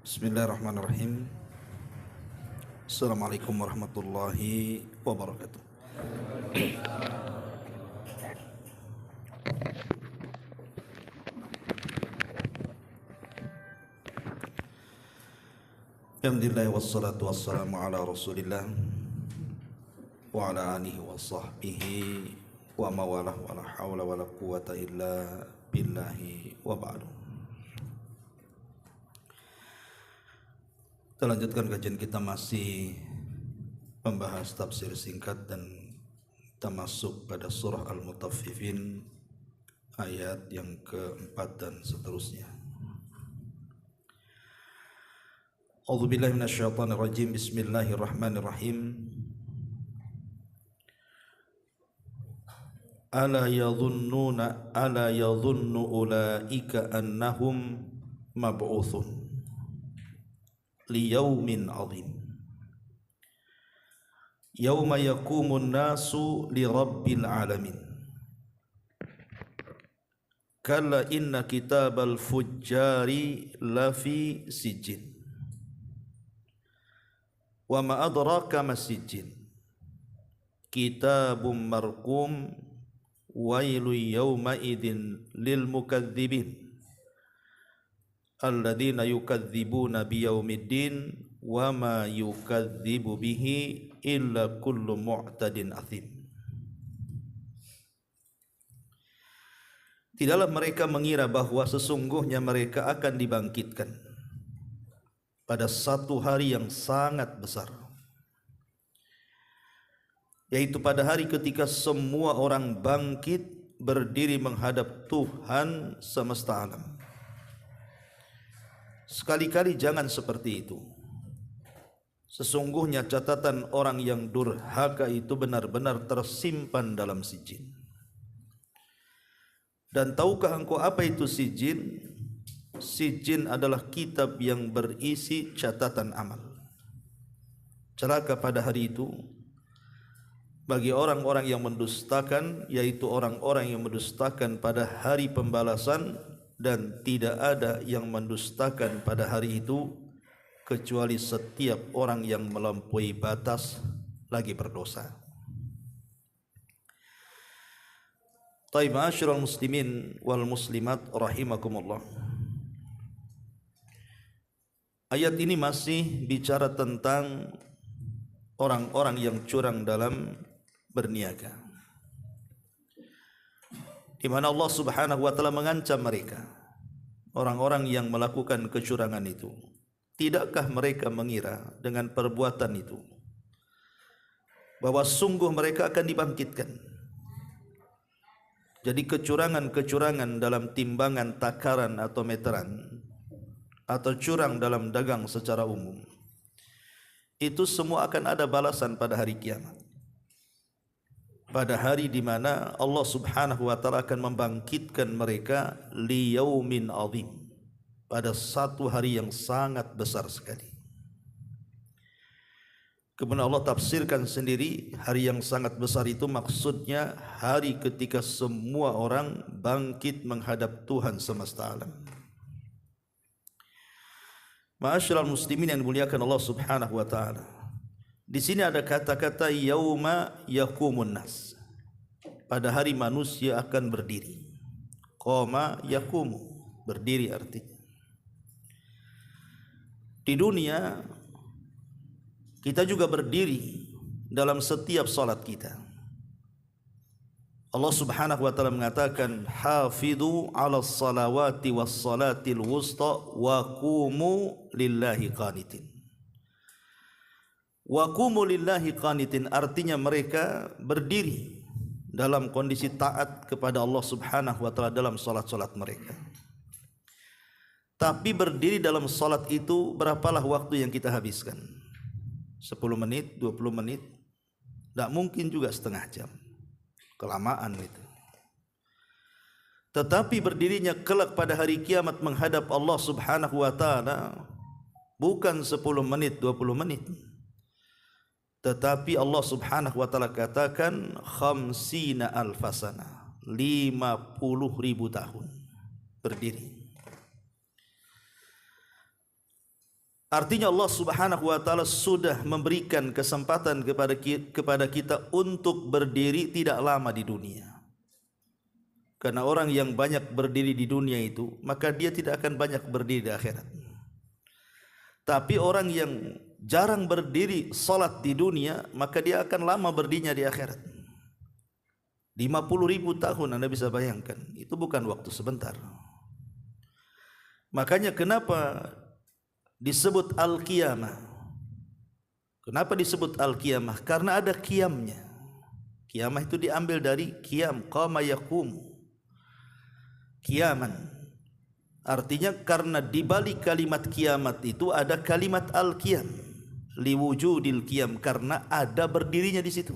Bismillahirrahmanirrahim. Assalamualaikum warahmatullahi wabarakatuh. Alhamdulillah wassalatu wassalamu ala Rasulillah wa ala alihi wa sahbihi wa mawalah wa la hawla wa la quwata illa billahi wa ba'du. Kita lanjutkan kajian kita, masih membahas tafsir singkat dan kita masuk pada surah Al-Mutaffifin ayat yang keempat dan seterusnya. A'udzubillahi minasyaitonirrajim. Bismillahirrahmanirrahim. Ala yadhunnu ulaika annahum mab'utsun liyaumin 'adzim yauma yaqumun nasu lirabbil alamin kalla inna kitabal fujjari lafi sijjin wa ma adraka masijjin kitabum marqum wailu yauma idzin lil mukadzibin alladzina yukadzibuna biyaumiddin wa ma yukadzibu bihi illa kullu mu'tadin athim. Tidaklah mereka mengira bahwa sesungguhnya mereka akan dibangkitkan pada satu hari yang sangat besar, yaitu pada hari ketika semua orang bangkit berdiri menghadap Tuhan semesta alam. Sekali-kali jangan seperti itu. Sesungguhnya catatan orang yang durhaka itu benar-benar tersimpan dalam sijin. Dan tahukah engkau apa itu sijin? Sijin adalah kitab yang berisi catatan amal. Celaka pada hari itu bagi orang-orang yang mendustakan, yaitu orang-orang yang mendustakan pada hari pembalasan, dan tidak ada yang mendustakan pada hari itu kecuali setiap orang yang melampaui batas lagi berdosa. Taib ma'asyiral muslimin wal muslimat rahimakumullah. Ayat ini masih bicara tentang orang-orang yang curang dalam berniaga, di mana Allah Subhanahu wa taala mengancam mereka, orang-orang yang melakukan kecurangan itu. Tidakkah mereka mengira dengan perbuatan itu bahwa sungguh mereka akan dibangkitkan? Jadi kecurangan-kecurangan dalam timbangan, takaran atau meteran, atau curang dalam dagang secara umum, itu semua akan ada balasan pada hari kiamat. Pada hari di mana Allah Subhanahu wa taala akan membangkitkan mereka liyaumin 'adzim, pada satu hari yang sangat besar sekali. Kemudian Allah tafsirkan sendiri hari yang sangat besar itu maksudnya hari ketika semua orang bangkit menghadap Tuhan semesta alam. Ma'asyiral muslimin yang dimuliakan Allah Subhanahu wa taala, di sini ada kata-kata yauma yaqumun nas, pada hari manusia akan berdiri. Qama yaqumu, berdiri artinya. Di dunia kita juga berdiri dalam setiap salat kita. Allah Subhanahu wa taala mengatakan hafidhu 'alas salawati was salatil wusta wa qumu lillahi qanitin. Wa qumu lillahi qanitin artinya mereka berdiri dalam kondisi taat kepada Allah Subhanahu wa taala dalam salat-salat mereka. Tapi berdiri dalam salat itu berapalah waktu yang kita habiskan? 10 menit, 20 menit? Tidak mungkin juga setengah jam. Kelamaan itu. Tetapi berdirinya kelak pada hari kiamat menghadap Allah Subhanahu wa taala bukan 10 menit, 20 menit. Tetapi Allah Subhanahu wa taala katakan khamsina alfasana, 50.000 tahun berdiri. Artinya Allah Subhanahu wa taala sudah memberikan kesempatan kepada kita untuk berdiri tidak lama di dunia. Karena orang yang banyak berdiri di dunia itu, maka dia tidak akan banyak berdiri di akhirat. Tapi orang yang jarang berdiri salat di dunia, maka dia akan lama berdirinya di akhirat. 50.000 tahun Anda bisa bayangkan, itu bukan waktu sebentar. Makanya kenapa disebut al-qiyamah? Kenapa disebut al-qiyamah? Karena ada qiyamnya. Qiyamah itu diambil dari qiyam, qama yaqumu. Qiyaman. Artinya karena di balik kalimat kiamat itu ada kalimat al-qiyam. Liwujudil qiyam, karena ada berdirinya di situ.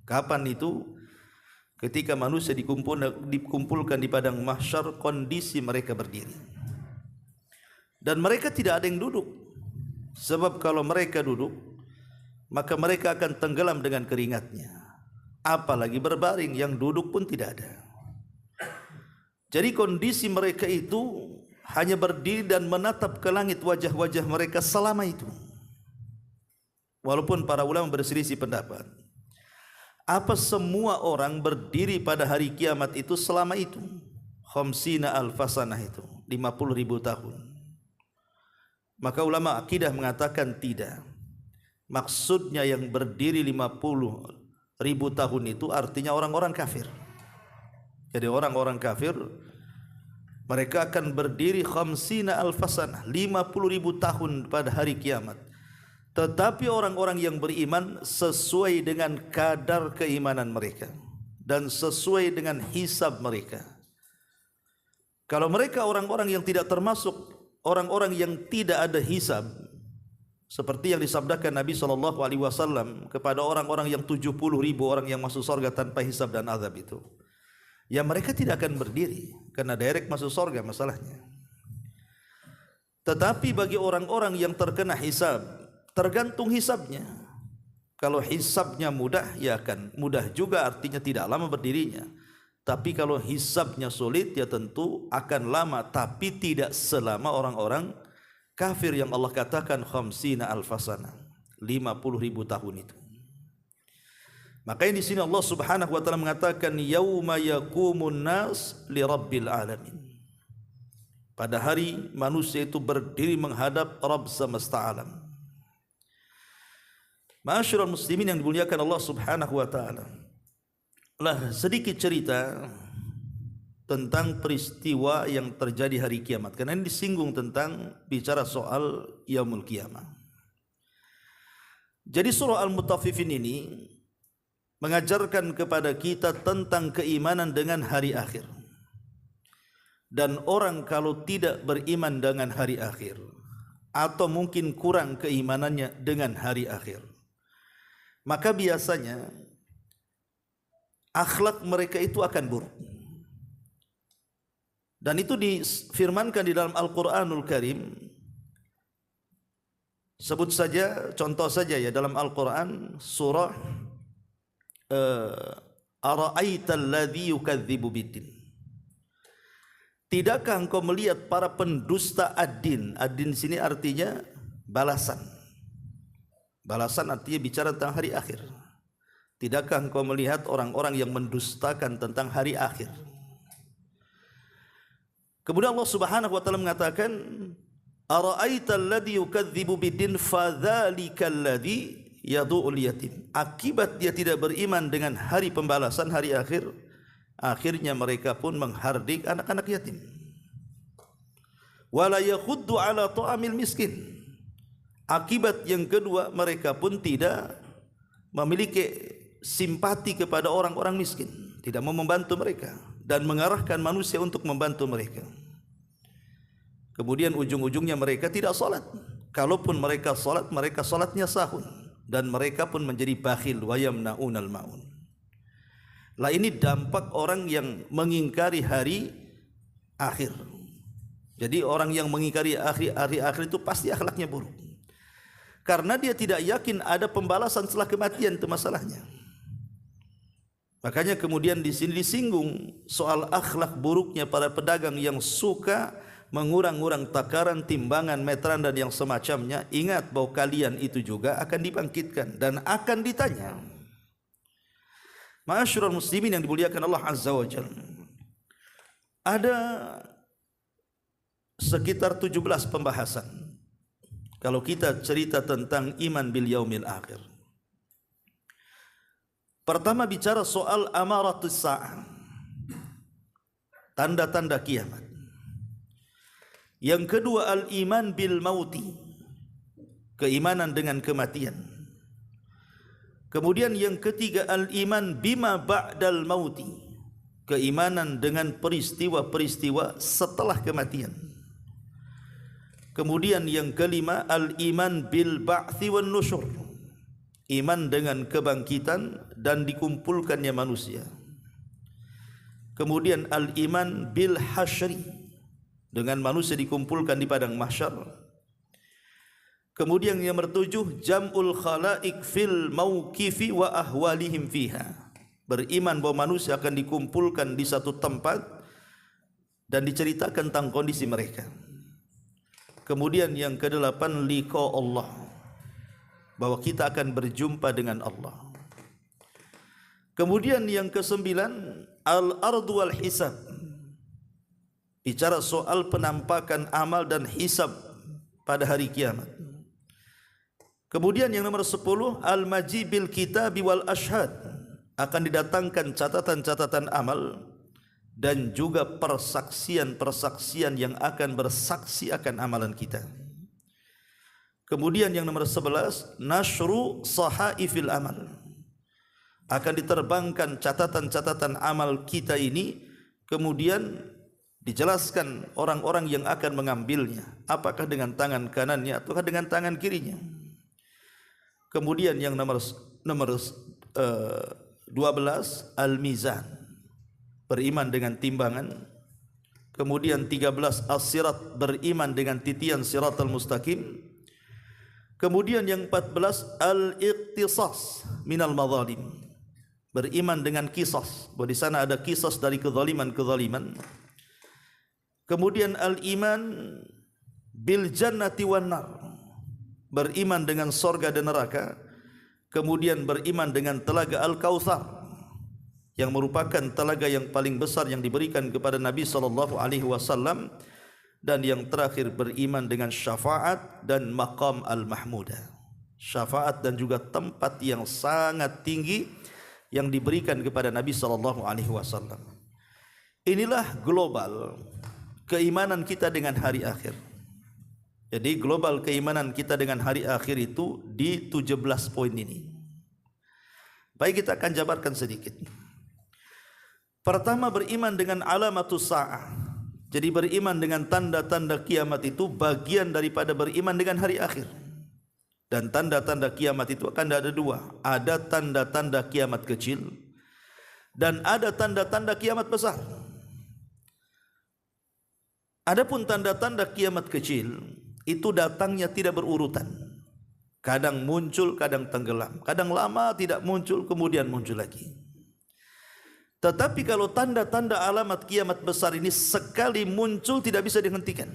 Kapan itu? Ketika manusia dikumpulkan di padang mahsyar, kondisi mereka berdiri. Dan mereka tidak ada yang duduk. Sebab kalau mereka duduk, maka mereka akan tenggelam dengan keringatnya. Apalagi berbaring, yang duduk pun tidak ada. Jadi kondisi mereka itu hanya berdiri dan menatap ke langit wajah-wajah mereka selama itu. Walaupun para ulama berselisih pendapat, apa semua orang berdiri pada hari kiamat itu selama itu? Khamsina alfasanah itu, 50.000 tahun. Maka ulama akidah mengatakan tidak. Maksudnya yang berdiri 50.000 tahun itu artinya orang-orang kafir. Jadi orang-orang kafir mereka akan berdiri khamsina alfasanah, 50.000 tahun pada hari kiamat. Tetapi orang-orang yang beriman sesuai dengan kadar keimanan mereka dan sesuai dengan hisab mereka. Kalau mereka orang-orang yang tidak termasuk orang-orang yang tidak ada hisab, seperti yang disabdakan Nabi SAW kepada orang-orang yang 70.000 orang yang masuk surga tanpa hisab dan azab itu, ya mereka tidak akan berdiri karena direct masuk surga masalahnya. Tetapi bagi orang-orang yang terkena hisab, tergantung hisabnya. Kalau hisabnya mudah, ya akan mudah juga, artinya tidak lama berdirinya. Tapi kalau hisabnya sulit, ya tentu akan lama, tapi tidak selama orang-orang kafir yang Allah katakan khamsina alfasana, 50.000 tahun itu. Makanya di sini Allah Subhanahu wa taala mengatakan yauma yaqumun nas li rabbil alamin. Pada hari manusia itu berdiri menghadap Rabb semesta alam. Ma'asyiral muslimin yang dimuliakan Allah Subhanahu wa taala. Lah sedikit cerita tentang peristiwa yang terjadi hari kiamat. Karena ini disinggung tentang bicara soal yaumul qiyamah. Jadi surah Al-Mutaffifin ini mengajarkan kepada kita tentang keimanan dengan hari akhir. Dan orang kalau tidak beriman dengan hari akhir, atau mungkin kurang keimanannya dengan hari akhir, maka biasanya akhlak mereka itu akan buruk. Dan itu difirmankan di dalam Al-Quranul Karim. Sebut saja, contoh saja ya, dalam Al-Quran surah Ara'aital ladzi yukadzibu biddin. Tidakkah engkau melihat para pendusta ad-din? Ad-din sini artinya balasan. Balasan artinya bicara tentang hari akhir. Tidakkah engkau melihat orang-orang yang mendustakan tentang hari akhir? Kemudian Allah Subhanahu wa taala mengatakan, "Ara'aital ladzi yukadzibu biddin fadzalikal ladzi yadu'ul yatim." Akibat dia tidak beriman dengan hari pembalasan, hari akhir, akhirnya mereka pun menghardik anak-anak yatim. Wala yakhuddu ala ta'amil miskin. Akibat yang kedua, mereka pun tidak memiliki simpati kepada orang-orang miskin, tidak mau membantu mereka dan mengarahkan manusia untuk membantu mereka. Kemudian ujung-ujungnya mereka tidak salat. Kalaupun mereka salat, mereka salatnya sahun, dan mereka pun menjadi bakhil wa yamnaunal maun. Lah ini dampak orang yang mengingkari hari akhir. Jadi orang yang mengingkari hari akhir itu pasti akhlaknya buruk. Karena dia tidak yakin ada pembalasan setelah kematian, itu masalahnya. Makanya kemudian di sini disinggung soal akhlak buruknya para pedagang yang suka mengurang-urang takaran, timbangan, meteran dan yang semacamnya, ingat bahwa kalian itu juga akan dibangkitkan dan akan ditanya. Ma'asyiral muslimin yang dimuliakan Allah Azza wa Jalla, ada sekitar 17 pembahasan kalau kita cerita tentang iman bil yaumil akhir. Pertama bicara soal amaratus sa'ah, tanda-tanda kiamat. Yang kedua al-iman bil mauti, keimanan dengan kematian. Kemudian yang ketiga al-iman bima ba'dal mauti, keimanan dengan peristiwa-peristiwa setelah kematian. Kemudian yang kelima al-iman bil ba'thi wan nusyur, iman dengan kebangkitan dan dikumpulkannya manusia. Kemudian al-iman bil hasyri, dengan manusia dikumpulkan di padang mahsyar. Kemudian yang bertujuh jam'ul khalaik fil mauqifi wa ahwalihim fiha, beriman bahwa manusia akan dikumpulkan di satu tempat dan diceritakan tentang kondisi mereka. Kemudian yang kedelapan liqa Allah, bahwa kita akan berjumpa dengan Allah. Kemudian yang kesembilan al-ardu wal hisab, bicara soal penampakan amal dan hisab pada hari kiamat. Kemudian yang nomor 10 al-maji bil kitabi wal ashhad, akan didatangkan catatan-catatan amal dan juga persaksian-persaksian yang akan bersaksi akan amalan kita. Kemudian yang nomor 11 nasyru sahaifil amal, akan diterbangkan catatan-catatan amal kita ini, kemudian dijelaskan orang-orang yang akan mengambilnya, apakah dengan tangan kanannya ataukah dengan tangan kirinya. Kemudian yang nomor 12 al-mizan, beriman dengan timbangan. Kemudian 13 as-sirat, beriman dengan titian siratal mustaqim. Kemudian yang 14 al-iqtisas minal madzalim, beriman dengan kisas, bahwa di sana ada kisas dari kezaliman-kezaliman. Kemudian al-iman bil jannati wan nar, beriman dengan sorga dan neraka. Kemudian beriman dengan telaga Al-Kautsar, yang merupakan telaga yang paling besar yang diberikan kepada Nabi SAW. Dan yang terakhir beriman dengan syafaat dan maqam al-mahmudah, syafaat dan juga tempat yang sangat tinggi yang diberikan kepada Nabi SAW. Inilah global keimanan kita dengan hari akhir. Jadi global keimanan kita dengan hari akhir itu di 17 poin ini. Baik, kita akan jabarkan sedikit. Pertama, beriman dengan alamatus sa'ah. Jadi beriman dengan tanda-tanda kiamat itu bagian daripada beriman dengan hari akhir. Dan tanda-tanda kiamat itu akan ada dua. Ada tanda-tanda kiamat kecil dan ada tanda-tanda kiamat besar. Adapun tanda-tanda kiamat kecil itu datangnya tidak berurutan. Kadang muncul, kadang tenggelam. Kadang lama tidak muncul, kemudian muncul lagi. Tetapi kalau tanda-tanda alamat kiamat besar ini sekali muncul tidak bisa dihentikan.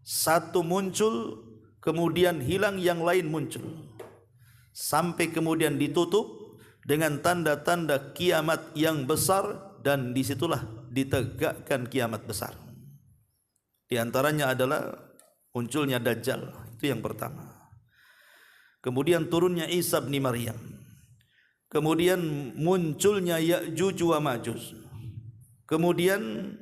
Satu muncul, kemudian hilang, yang lain muncul, sampai kemudian ditutup dengan tanda-tanda kiamat yang besar, dan disitulah ditegakkan kiamat besar. Di antaranya adalah munculnya Dajjal, itu yang pertama. Kemudian turunnya Isa bin Maryam. Kemudian munculnya Ya'juj wa Ma'juj. Kemudian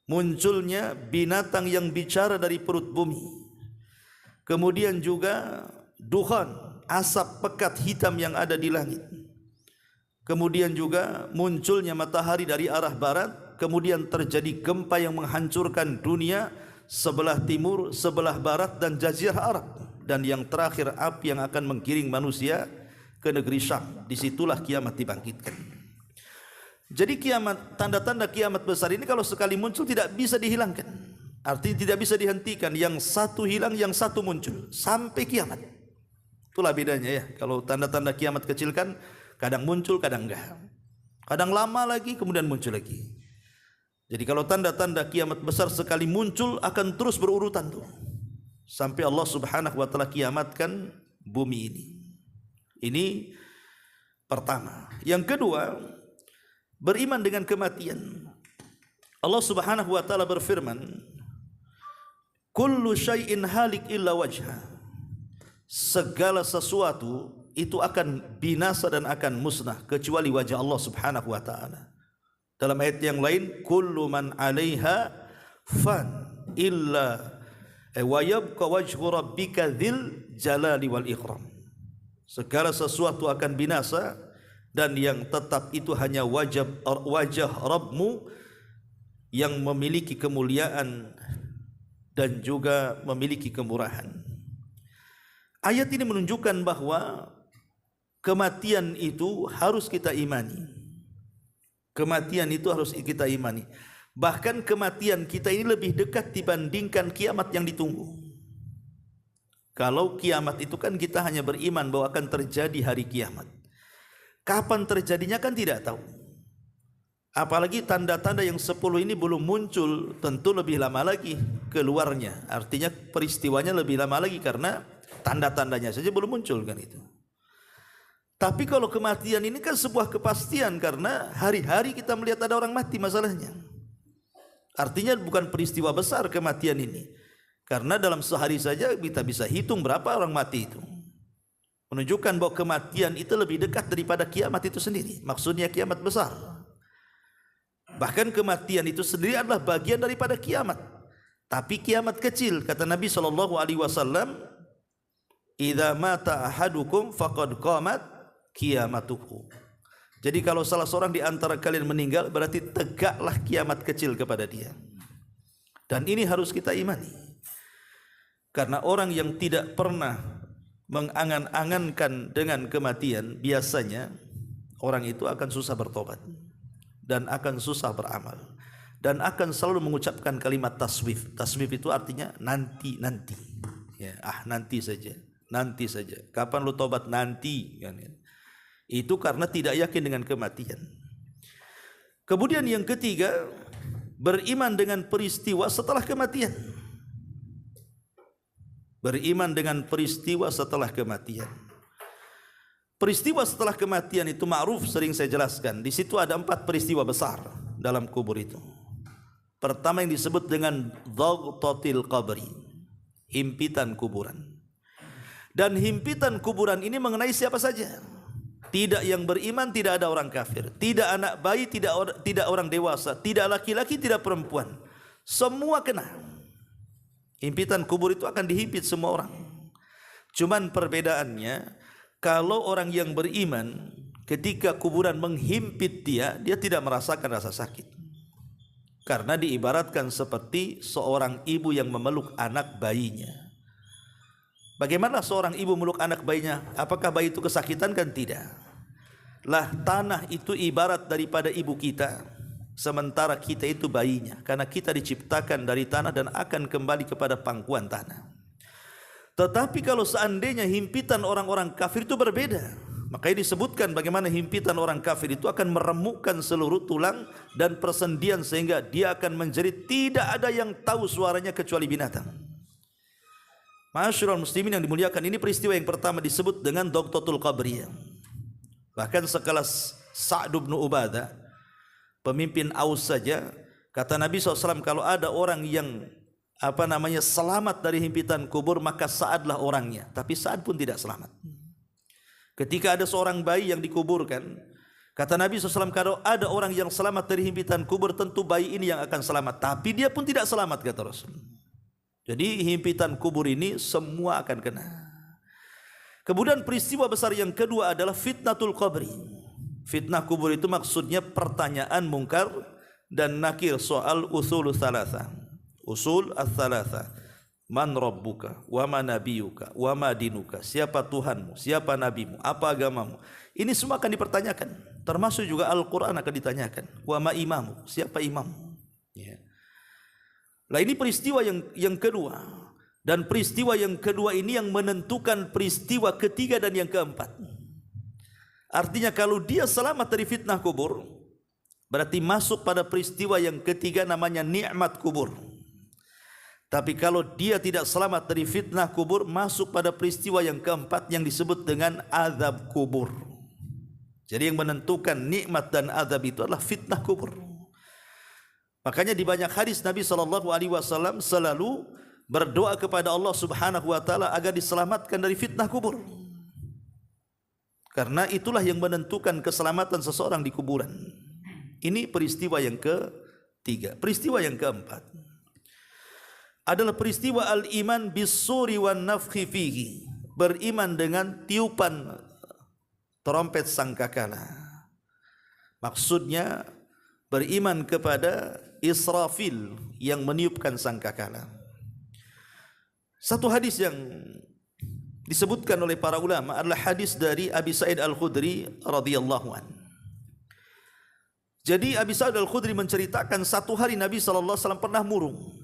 munculnya binatang yang bicara dari perut bumi. Kemudian juga dukhan, asap pekat hitam yang ada di langit. Kemudian juga munculnya matahari dari arah barat. Kemudian terjadi gempa yang menghancurkan dunia sebelah timur, sebelah barat dan jazirah Arab. Dan yang terakhir api yang akan menggiring manusia ke negeri Syam. Disitulah kiamat dibangkitkan. Jadi kiamat, tanda-tanda kiamat besar ini kalau sekali muncul tidak bisa dihilangkan. Artinya tidak bisa dihentikan. Yang satu hilang, yang satu muncul sampai kiamat. Itulah bedanya ya. Kalau tanda-tanda kiamat kecil kan kadang muncul, kadang enggak. Kadang lama lagi, kemudian muncul lagi. Jadi kalau tanda-tanda kiamat besar sekali muncul akan terus berurutan tuh, sampai Allah Subhanahu wa taala kiamatkan bumi ini. Ini pertama. Yang kedua, beriman dengan kematian. Allah Subhanahu wa taala berfirman, kullu syai'in halik illa wajha. Segala sesuatu itu akan binasa dan akan musnah kecuali wajah Allah Subhanahu wa taala. Dalam ayat yang lain, kullu man 'alaiha fan illa wa yabqa wajhu rabbika dzil jalali wal ikram. Segala sesuatu akan binasa dan yang tetap itu hanya wajah Rabbmu yang memiliki kemuliaan dan juga memiliki kemurahan. Ayat ini menunjukkan bahwa kematian itu harus kita imani. Kematian itu harus kita imani. Bahkan kematian kita ini lebih dekat dibandingkan kiamat yang ditunggu. Kalau kiamat itu kan kita hanya beriman bahwa akan terjadi hari kiamat. Kapan terjadinya kan tidak tahu. Apalagi tanda-tanda yang 10 ini belum muncul, tentu lebih lama lagi keluarnya. Artinya peristiwanya lebih lama lagi karena tanda-tandanya saja belum muncul kan itu. Tapi kalau kematian ini kan sebuah kepastian karena hari-hari kita melihat ada orang mati masalahnya. Artinya bukan peristiwa besar kematian ini. Karena dalam sehari saja kita bisa hitung berapa orang mati itu. Menunjukkan bahwa kematian itu lebih dekat daripada kiamat itu sendiri. Maksudnya kiamat besar. Bahkan kematian itu sendiri adalah bagian daripada kiamat. Tapi kiamat kecil, kata Nabi SAW, idza mata ahadukum faqad qamat kiamatuhu. Jadi kalau salah seorang di antara kalian meninggal, berarti tegaklah kiamat kecil kepada dia. Dan ini harus kita imani. Karena orang yang tidak pernah mengangan-angankan dengan kematian, biasanya orang itu akan susah bertobat dan akan susah beramal dan akan selalu mengucapkan kalimat taswif. Taswif itu artinya nanti. Ya, nanti saja. Nanti saja. Kapan lu tobat? Nanti kan. Itu karena tidak yakin dengan kematian. Kemudian yang ketiga, beriman dengan peristiwa setelah kematian. Beriman dengan peristiwa setelah kematian. Peristiwa setelah kematian itu ma'ruf, sering saya jelaskan. Di situ ada 4 peristiwa besar dalam kubur itu. Pertama yang disebut dengan dhaghtatil qabri, himpitan kuburan. Dan himpitan kuburan ini mengenai siapa saja. Tidak yang beriman, tidak ada orang kafir. Tidak anak bayi, tidak orang dewasa. Tidak laki-laki, tidak perempuan. Semua kena. Himpitan kubur itu akan dihimpit semua orang. Cuman perbedaannya, kalau orang yang beriman, ketika kuburan menghimpit dia tidak merasakan rasa sakit. Karena diibaratkan seperti seorang ibu yang memeluk anak bayinya. Bagaimana seorang ibu meluk anak bayinya? Apakah bayi itu kesakitan? Kan tidak. Lah, tanah itu ibarat daripada ibu kita, sementara kita itu bayinya. Karena kita diciptakan dari tanah dan akan kembali kepada pangkuan tanah. Tetapi kalau seandainya himpitan orang-orang kafir itu berbeda. Makanya disebutkan bagaimana himpitan orang kafir itu akan meremukkan seluruh tulang dan persendian sehingga dia akan menjerit, tidak ada yang tahu suaranya kecuali binatang. Ma'asyiral muslimin yang dimuliakan, ini peristiwa yang pertama disebut dengan dhaghtatul qabri. Bahkan sekelas Sa'd bin Ubadah, pemimpin Aus saja, kata Nabi SAW, kalau ada orang yang selamat dari himpitan kubur, maka Sa'adlah orangnya. Tapi Sa'ad pun tidak selamat. Ketika ada seorang bayi yang dikuburkan, kata Nabi SAW, kalau ada orang yang selamat dari himpitan kubur, tentu bayi ini yang akan selamat. Tapi dia pun tidak selamat, kata Rasul. Jadi himpitan kubur ini semua akan kena. Kemudian peristiwa besar yang kedua adalah fitnatul qabri. Fitnah kubur itu maksudnya pertanyaan mungkar dan nakir soal usul thalatha. Usul ats-tsalatsa. Man rabbuka wa ma nabiyuka wa ma dinuka. Siapa Tuhanmu, siapa nabimu, apa agamamu. Ini semua akan dipertanyakan. Termasuk juga Al-Qur'an akan ditanyakan. Wa ma imamu, siapa imammu. Ya. Nah, ini peristiwa yang kedua. Dan peristiwa yang kedua ini yang menentukan peristiwa ketiga dan yang keempat. Artinya kalau dia selamat dari fitnah kubur, berarti masuk pada peristiwa yang ketiga namanya nikmat kubur. Tapi kalau dia tidak selamat dari fitnah kubur, masuk pada peristiwa yang keempat yang disebut dengan azab kubur. Jadi yang menentukan nikmat dan azab itu adalah fitnah kubur. Makanya di banyak hadis Nabi SAW selalu berdoa kepada Allah Subhanahu wa taala agar diselamatkan dari fitnah kubur. Karena itulah yang menentukan keselamatan seseorang di kuburan. Ini peristiwa yang ketiga. Peristiwa yang keempat adalah peristiwa al-iman bis-suri wan nafkhi fihi. Beriman dengan tiupan trompet sangkakala. Maksudnya beriman kepada Israfil yang meniupkan sangkakala. Satu hadis yang disebutkan oleh para ulama adalah hadis dari Abi Sa'id Al-Khudri radhiyallahu anhu. Jadi Abi Sa'id Al-Khudri menceritakan satu hari Nabi SAW pernah murung.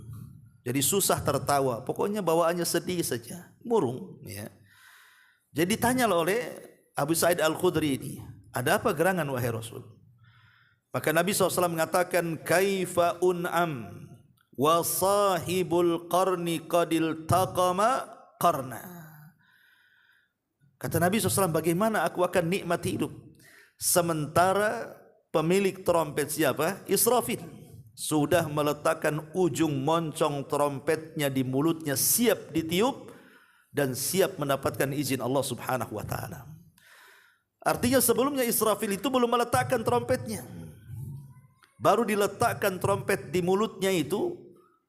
Jadi susah tertawa, pokoknya bawaannya sedih saja, murung. Ya. Jadi tanya oleh Abu Sa'id Al-Khudri ini, ada apa gerangan wahai Rasul? Maka Nabi SAW mengatakan, kaifa un'am wa sahibul qarni qadil taqama qarna. Kata Nabi SAW, bagaimana aku akan nikmat hidup sementara pemilik trompet siapa? Israfil sudah meletakkan ujung moncong trompetnya di mulutnya, siap ditiup dan siap mendapatkan izin Allah Subhanahu wa taala. Artinya sebelumnya Israfil itu belum meletakkan trompetnya. Baru diletakkan trompet di mulutnya itu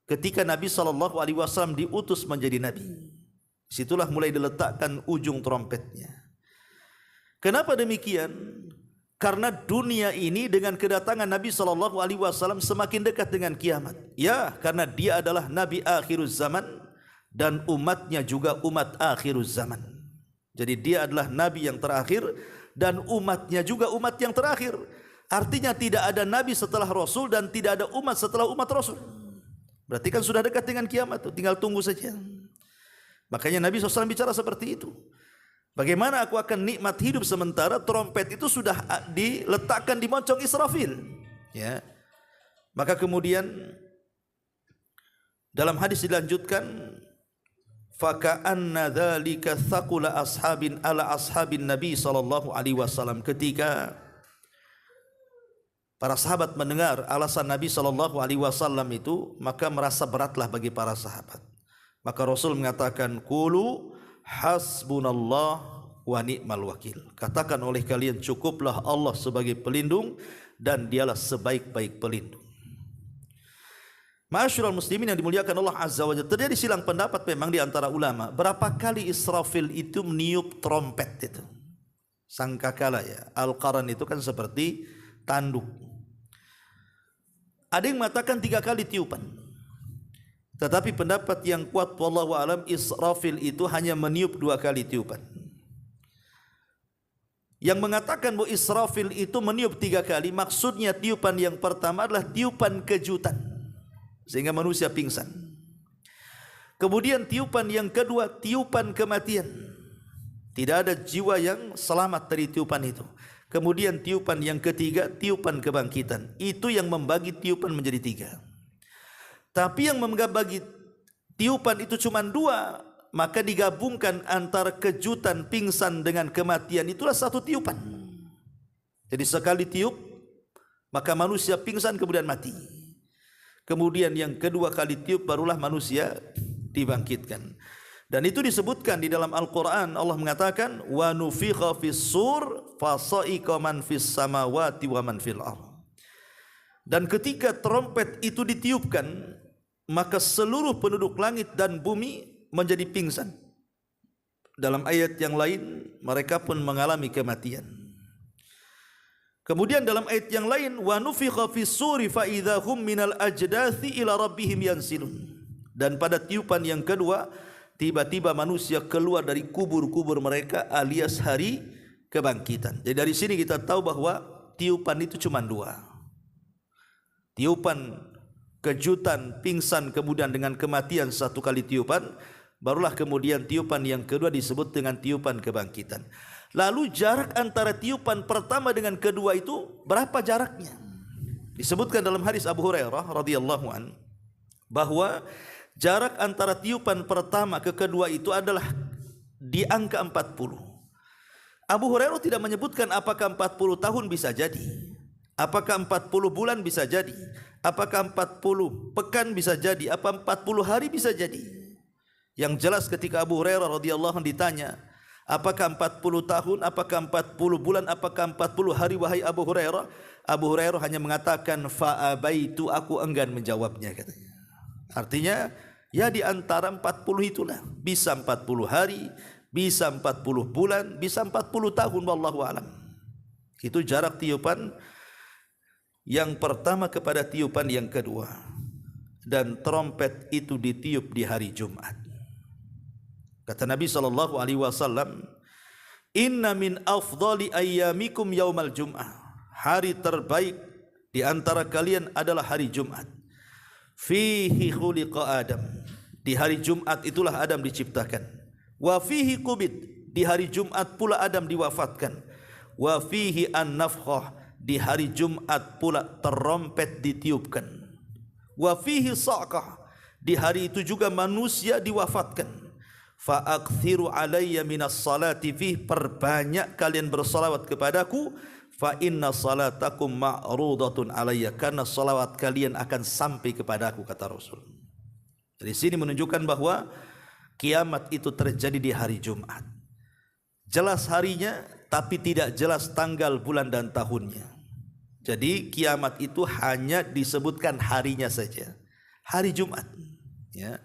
ketika Nabi SAW diutus menjadi nabi. Situlah mulai diletakkan ujung trompetnya. Kenapa demikian? Karena dunia ini dengan kedatangan Nabi SAW semakin dekat dengan kiamat. Ya, karena dia adalah Nabi akhiruz zaman dan umatnya juga umat akhiruz zaman. Jadi dia adalah Nabi yang terakhir dan umatnya juga umat yang terakhir. Artinya tidak ada Nabi setelah Rasul dan tidak ada umat setelah umat Rasul. Berarti kan sudah dekat dengan kiamat, tinggal tunggu saja. Makanya Nabi SAW bicara seperti itu. Bagaimana aku akan nikmat hidup sementara trompet itu sudah diletakkan di moncong Israfil. Ya. Maka kemudian dalam hadis dilanjutkan, faka'anna dzalika thaqula ashabin ala ashabin Nabi sallallahu alaihi wasallam. Ketika para sahabat mendengar alasan Nabi sallallahu alaihi wasallam itu, maka merasa beratlah bagi para sahabat. Maka Rasul mengatakan, qulu hasbunallah wa ni'mal wakil. Katakan oleh kalian, cukuplah Allah sebagai pelindung dan dialah sebaik-baik pelindung. Ma'asyiral muslimin yang dimuliakan Allah Azza wa Jalla, terjadi silang pendapat memang di antara ulama. Berapa kali Israfil itu meniup trompet itu? Sangkakala ya. Al-Qaran itu kan seperti tanduk. Ada yang mengatakan 3 kali tiupan. Tetapi pendapat yang kuat wallahu alam, Israfil itu hanya meniup 2 kali tiupan. Yang mengatakan bahwa Israfil itu meniup 3 kali, maksudnya tiupan yang pertama adalah tiupan kejutan sehingga manusia pingsan. Kemudian tiupan yang kedua, tiupan kematian. Tidak ada jiwa yang selamat dari tiupan itu. Kemudian tiupan yang ketiga, tiupan kebangkitan. Itu yang membagi tiupan menjadi 3. Tapi yang membagi tiupan itu cuma 2, maka digabungkan antara kejutan, pingsan dengan kematian, itulah 1 tiupan. Jadi sekali tiup, maka manusia pingsan kemudian mati. Kemudian yang kedua kali tiup barulah manusia dibangkitkan. Dan itu disebutkan di dalam Al-Quran. Allah mengatakan, wa nufikha fis-sur fasa'iqa man fis samawati wa man fil ardh. Dan ketika trompet itu ditiupkan, maka seluruh penduduk langit dan bumi menjadi pingsan. Dalam ayat yang lain, mereka pun mengalami kematian. Kemudian dalam ayat yang lain, wa nufikha fis-suri fa idzahum minal ajdathi ila rabbihim yansilun. Dan pada tiupan yang kedua, tiba-tiba manusia keluar dari kubur-kubur mereka alias hari kebangkitan. Jadi dari sini kita tahu bahwa tiupan itu cuma 2. Tiupan kejutan, pingsan, kemudian dengan kematian 1 kali tiupan, barulah kemudian tiupan yang kedua disebut dengan tiupan kebangkitan. Lalu jarak antara tiupan pertama dengan kedua itu berapa jaraknya? Disebutkan dalam hadis Abu Hurairah radhiyallahu an bahwa jarak antara tiupan pertama ke kedua itu adalah di angka 40. Abu Hurairah tidak menyebutkan apakah 40 tahun bisa jadi, apakah 40 bulan bisa jadi, apakah 40 pekan bisa jadi, apa 40 hari bisa jadi. Yang jelas ketika Abu Hurairah radhiyallahu anhu ditanya, apakah 40 tahun, apakah 40 bulan, apakah 40 hari wahai Abu Hurairah? Abu Hurairah hanya mengatakan fa'abaitu, aku enggan menjawabnya katanya. Artinya ya di antara 40 itulah, bisa 40 hari, bisa 40 bulan, bisa 40 tahun, wallahu alam. Itu jarak tiupan yang pertama kepada tiupan yang kedua. Dan trompet itu ditiup di hari Jumat. Kata Nabi SAW, inna min afdali ayyamikum yaumal jum'ah. Hari terbaik di antara kalian adalah hari Jumat. Fihi khuliqa Adam. Di hari Jumat itulah Adam diciptakan. Wa fihi qubid. Di hari Jumat pula Adam diwafatkan. Wa fihi an-nafkhah. Di hari Jumat pula terompet ditiupkan. Wa fihi sa'qah. Di hari itu juga manusia diwafatkan. Fa'akthiru alayya minas salati fih, perbanyak kalian bersalawat kepadaku, fa inna salatakum ma'rudatun alayya, karena salawat kalian akan sampai kepadaku, kata Rasul. Dari sini menunjukkan bahwa kiamat itu terjadi di hari Jumat. Jelas harinya tapi tidak jelas tanggal, bulan dan tahunnya. Jadi kiamat itu hanya disebutkan harinya saja, hari Jumat, ya.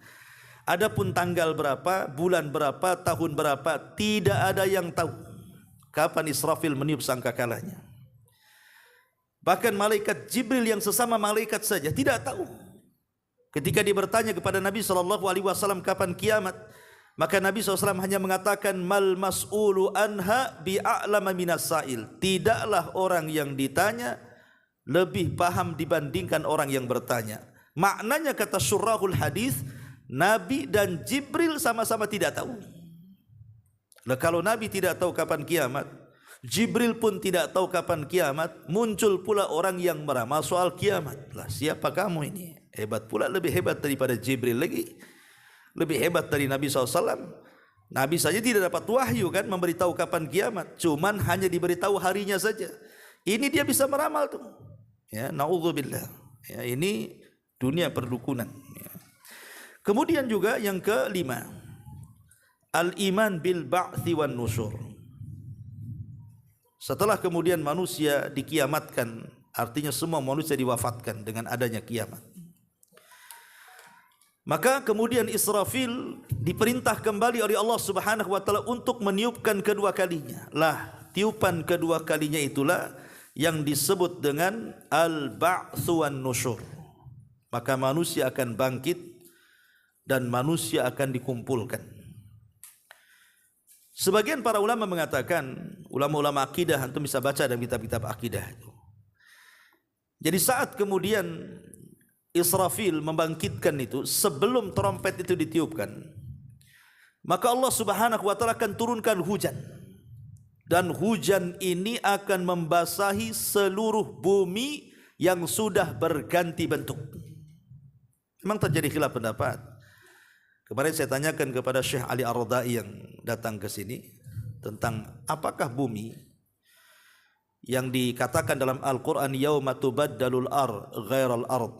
Adapun tanggal berapa, bulan berapa, tahun berapa, tidak ada yang tahu kapan Israfil meniup sangkakalanya. Bahkan malaikat Jibril yang sesama malaikat saja tidak tahu. Ketika dia bertanya kepada Nabi SAW kapan kiamat, maka Nabi SAW hanya mengatakan mal mas'ulu anha bi'a'lama minas sa'il. Tidaklah orang yang ditanya lebih paham dibandingkan orang yang bertanya. Maknanya kata syurahul hadis, Nabi dan Jibril sama-sama tidak tahu. Nah, kalau Nabi tidak tahu kapan kiamat, Jibril pun tidak tahu kapan kiamat, muncul pula orang yang meramal soal kiamat. Lah, siapa kamu ini? Hebat pula, lebih hebat daripada Jibril lagi, lebih hebat dari Nabi SAW. Nabi saja tidak dapat wahyu kan memberitahu kapan kiamat, cuman hanya diberitahu harinya saja. Ini dia bisa meramal tuh. Ya, naudzubillah. Ya, ini dunia perdukunan. Ya. Kemudian juga yang kelima, al-iman bil ba'thi wan nusyur. Setelah kemudian manusia dikiamatkan, artinya semua manusia diwafatkan dengan adanya kiamat. Maka kemudian Israfil diperintah kembali oleh Allah Subhanahu wa taala untuk meniupkan kedua kalinya. Lah, tiupan kedua kalinya itulah yang disebut dengan al-ba'tsu wan nusyur. Maka manusia akan bangkit dan manusia akan dikumpulkan. Sebagian para ulama mengatakan, ulama-ulama akidah, antum bisa baca dalam kitab-kitab akidah itu. Jadi saat kemudian Israfil membangkitkan itu, sebelum trompet itu ditiupkan, maka Allah Subhanahu wa taala akan turunkan hujan. Dan hujan ini akan membasahi seluruh bumi yang sudah berganti bentuk. Memang terjadi khilaf pendapat. Kemarin saya tanyakan kepada Syekh Ali Ar-Radai yang datang ke sini tentang apakah bumi yang dikatakan dalam Al-Quran yauma tubaddalul ard ghairal ard,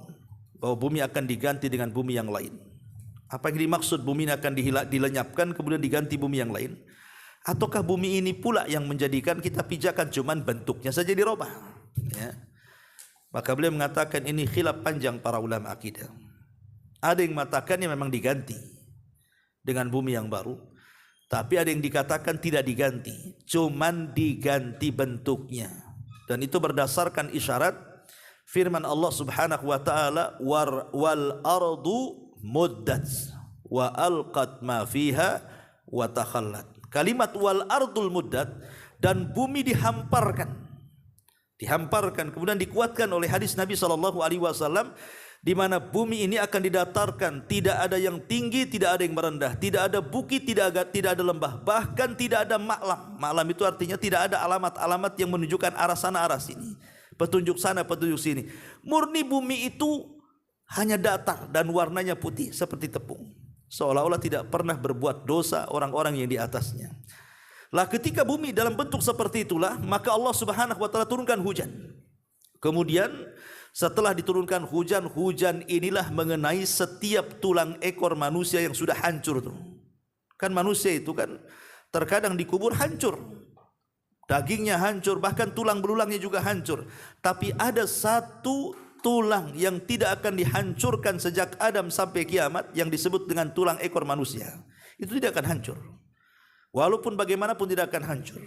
bahwa bumi akan diganti dengan bumi yang lain. Apa yang dimaksud bumi ini akan dilenyapkan kemudian diganti bumi yang lain? Ataukah bumi ini pula yang menjadikan kita pijakan cuman bentuknya saja dirubah? Ya. Maka beliau mengatakan ini khilaf panjang para ulama akidah. Ada yang mengatakannya memang diganti dengan bumi yang baru, tapi ada yang dikatakan tidak diganti, cuman diganti bentuknya. Dan itu berdasarkan isyarat firman Allah Subhanahu wa taala, wal ardu muddat wa alqat ma fiha wa takhallat. Kalimat wal ardul muddat, dan bumi dihamparkan kemudian dikuatkan oleh hadis Nabi SAW, di mana bumi ini akan didatarkan, tidak ada yang tinggi, tidak ada yang merendah, tidak ada bukit, tidak ada lembah, bahkan tidak ada maklam. Maklam itu artinya tidak ada alamat-alamat yang menunjukkan arah sana arah sini. petunjuk sana, petunjuk sini. Murni bumi itu hanya datar dan warnanya putih seperti tepung. Seolah-olah tidak pernah berbuat dosa orang-orang yang di atasnya. Lah ketika bumi dalam bentuk seperti itulah, maka Allah Subhanahu wa taala turunkan hujan. Kemudian setelah diturunkan hujan, hujan inilah mengenai setiap tulang ekor manusia yang sudah hancur tuh. Kan manusia itu kan terkadang dikubur hancur. Dagingnya hancur, bahkan tulang belulangnya juga hancur. Tapi ada satu tulang yang tidak akan dihancurkan sejak Adam sampai kiamat, yang disebut dengan tulang ekor manusia. Itu tidak akan hancur. Walaupun bagaimanapun tidak akan hancur.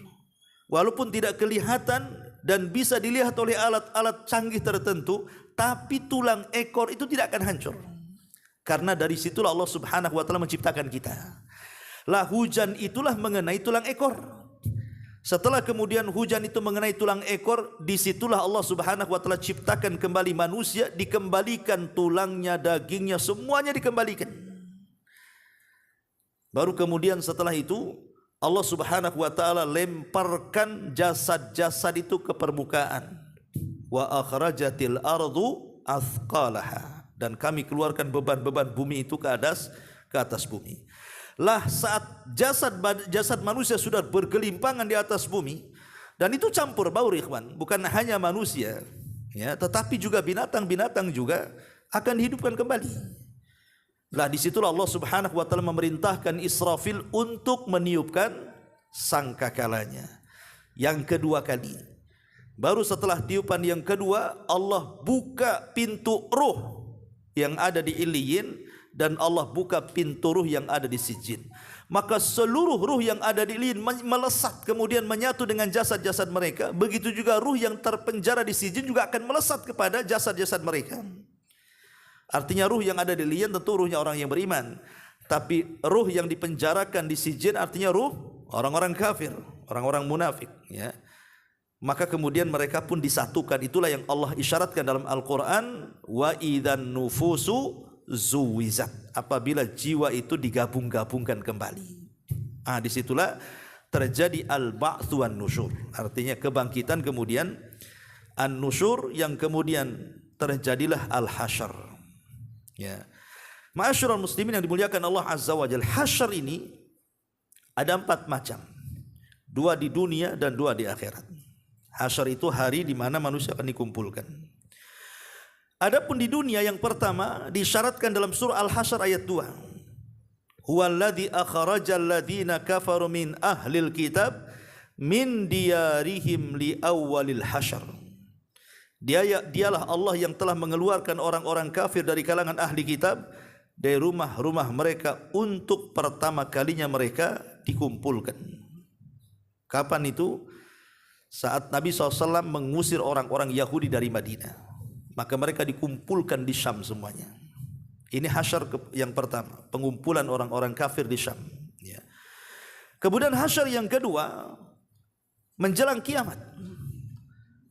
Walaupun tidak kelihatan dan bisa dilihat oleh alat-alat canggih tertentu, tapi tulang ekor itu tidak akan hancur. Karena dari situlah Allah Subhanahu wa taala menciptakan kita. Lah hujan itulah mengenai tulang ekor. Setelah kemudian hujan itu mengenai tulang ekor, disitulah Allah Subhanahu wa taala ciptakan kembali manusia, dikembalikan tulangnya, dagingnya, semuanya dikembalikan. Baru kemudian setelah itu Allah Subhanahu wa taala lemparkan jasad-jasad itu ke permukaan. Wa akhrajatil ardu athqalaha, dan kami keluarkan beban-beban bumi itu ke atas bumi. Lah saat jasad manusia sudah bergelimpangan di atas bumi, dan itu campur baur ikhwan, bukan hanya manusia ya, tetapi juga binatang-binatang juga akan dihidupkan kembali. Lah disitulah Allah Subhanahu wa taala memerintahkan Israfil untuk meniupkan sangkakalanya yang kedua kali. Baru setelah tiupan yang kedua, Allah buka pintu ruh yang ada di Iliyin, dan Allah buka pintu ruh yang ada di Sijin. Maka seluruh ruh yang ada di Iliyin melesat kemudian menyatu dengan jasad-jasad mereka. Begitu juga ruh yang terpenjara di Sijin juga akan melesat kepada jasad-jasad mereka. Artinya ruh yang ada di Iliyin tentu ruhnya orang yang beriman, tapi ruh yang dipenjarakan di Sijin artinya ruh orang-orang kafir, orang-orang munafik ya. Maka kemudian mereka pun disatukan. Itulah yang Allah isyaratkan dalam Al-Quran, wa idzan nufusu zuwizat, apabila jiwa itu digabung-gabungkan kembali. Disitulah terjadi al-ba'tsu wan nusyur, artinya kebangkitan, kemudian an-nusyur, yang kemudian terjadilah al-hasyr. Ya, ma'asyiral muslimin yang dimuliakan Allah Azza wa Jalla, hasyr ini ada 4 macam, 2 di dunia dan 2 di akhirat. Hasyr itu hari di mana manusia akan dikumpulkan. Adapun di dunia, yang pertama disyaratkan dalam surah Al-Hasyr ayat 2. Huwallazi akhrajal ladzina kafaru min ahlil kitab min diyarihim li awwalil hasyr. Dialah Allah yang telah mengeluarkan orang-orang kafir dari kalangan ahli kitab dari rumah-rumah mereka untuk pertama kalinya mereka dikumpulkan. Kapan itu? Saat Nabi SAW mengusir orang-orang Yahudi dari Madinah, maka mereka dikumpulkan di Syam semuanya. Ini hasyr yang pertama, pengumpulan orang-orang kafir di Syam ya. Kemudian hasyr yang kedua menjelang kiamat,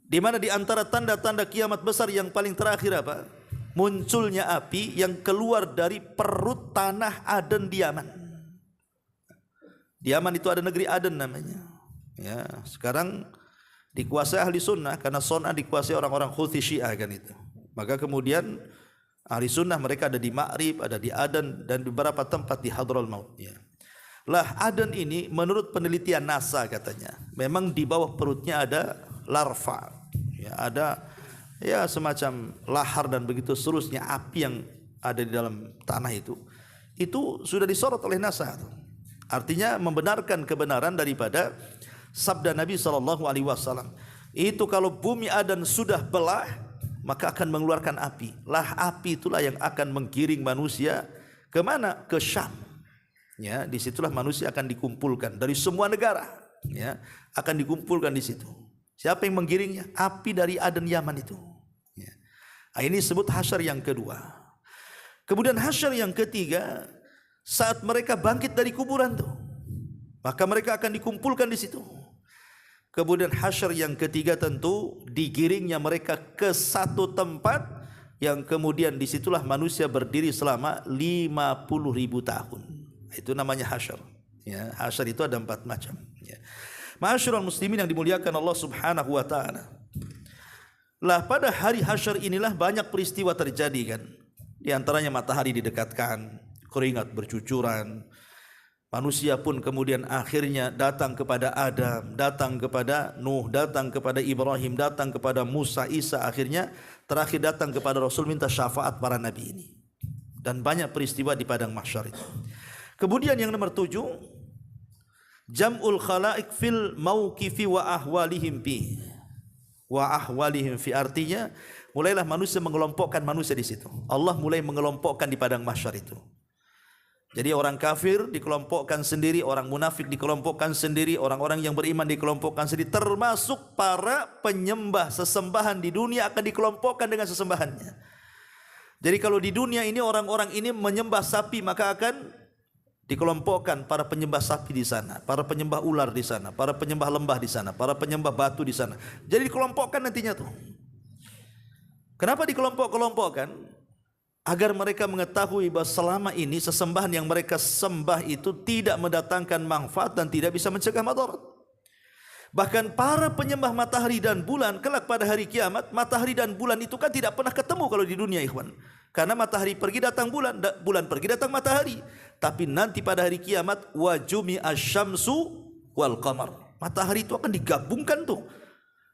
di mana di antara tanda-tanda kiamat besar yang paling terakhir apa? Munculnya api yang keluar dari perut tanah Aden di Yaman. Di Yaman itu ada negeri Aden namanya. Ya, sekarang dikuasai ahli sunnah, karena Son'a dikuasai orang-orang Houthi Syiah kan itu. Maka kemudian ahli sunnah mereka ada di Ma'rib, ada di Aden, dan di beberapa tempat di Hadraul Maut ya. Lah Aden ini menurut penelitian NASA katanya, memang di bawah perutnya ada larva ya, ada ya semacam lahar dan begitu seterusnya, api yang ada di dalam tanah itu sudah disorot oleh NASA tuh. Artinya membenarkan kebenaran daripada sabda Nabi SAW. Itu kalau bumi Aden sudah belah, maka akan mengeluarkan api. Lah api itulah yang akan menggiring manusia kemana? Ke Syam. Ya, disitulah manusia akan dikumpulkan dari semua negara. Ya, akan dikumpulkan di situ. Siapa yang menggiringnya? Api dari Aden Yaman itu. Ya. Ini disebut hasyr yang kedua. Kemudian hasyr yang ketiga, saat mereka bangkit dari kuburan tuh, maka mereka akan dikumpulkan di situ. Kemudian hasyr yang ketiga tentu digiringnya mereka ke satu tempat, yang kemudian disitulah manusia berdiri selama 50.000 tahun. Itu namanya hasyr. Ya, hasyr itu ada 4 macam. Ya. Ma'asyiral muslimin yang dimuliakan Allah Subhanahu wa taala. Lah pada hari hasyar inilah banyak peristiwa terjadi kan. Di antaranya matahari didekatkan, keringat bercucuran. Manusia pun kemudian akhirnya datang kepada Adam, datang kepada Nuh, datang kepada Ibrahim, datang kepada Musa, Isa, akhirnya terakhir datang kepada Rasul minta syafaat para nabi ini. Dan banyak peristiwa di padang mahsyar itu. Kemudian yang nomor 7, jam'ul khalaik fil mauqifi wa ahwalihim fi. Wa ahwalihim fi artinya mulailah manusia mengelompokkan manusia di situ. Allah mulai mengelompokkan di padang mahsyar itu. Jadi orang kafir dikelompokkan sendiri, orang munafik dikelompokkan sendiri, orang-orang yang beriman dikelompokkan sendiri, termasuk para penyembah sesembahan di dunia akan dikelompokkan dengan sesembahannya. Jadi kalau di dunia ini orang-orang ini menyembah sapi, maka akan dikelompokkan para penyembah sapi di sana, para penyembah ular di sana, para penyembah lembah di sana, para penyembah batu di sana. Jadi dikelompokkan nantinya tuh. Kenapa dikelompok-kelompokkan? Agar mereka mengetahui bahwa selama ini sesembahan yang mereka sembah itu tidak mendatangkan manfaat dan tidak bisa mencegah madarat. Bahkan para penyembah matahari dan bulan kelak pada hari kiamat, matahari dan bulan itu kan tidak pernah ketemu kalau di dunia, ikhwan. Karena matahari pergi datang bulan, bulan pergi datang matahari. Tapi nanti pada hari kiamat wajumi asyamsu wal qamar. Matahari itu akan digabungkan tuh.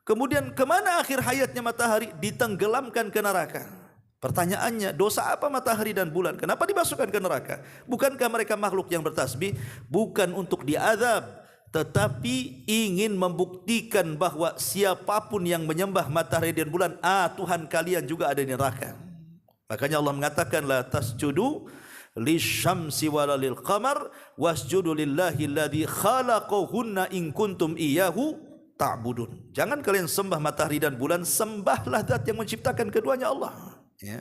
Kemudian kemana akhir hayatnya matahari? Ditenggelamkan ke neraka. Pertanyaannya, dosa apa matahari dan bulan? Kenapa dimasukkan ke neraka? Bukankah mereka makhluk yang bertasbih? Bukan untuk diazab, tetapi ingin membuktikan bahwa siapapun yang menyembah matahari dan bulan, Tuhan kalian juga ada di neraka. Makanya Allah mengatakan la tasjudu lisyamsi wala lil qamar wasjudu lillahi alladzi khalaqahunna in kuntum iyyahu ta'budun. Jangan kalian sembah matahari dan bulan, sembahlah zat yang menciptakan keduanya, Allah. Ya.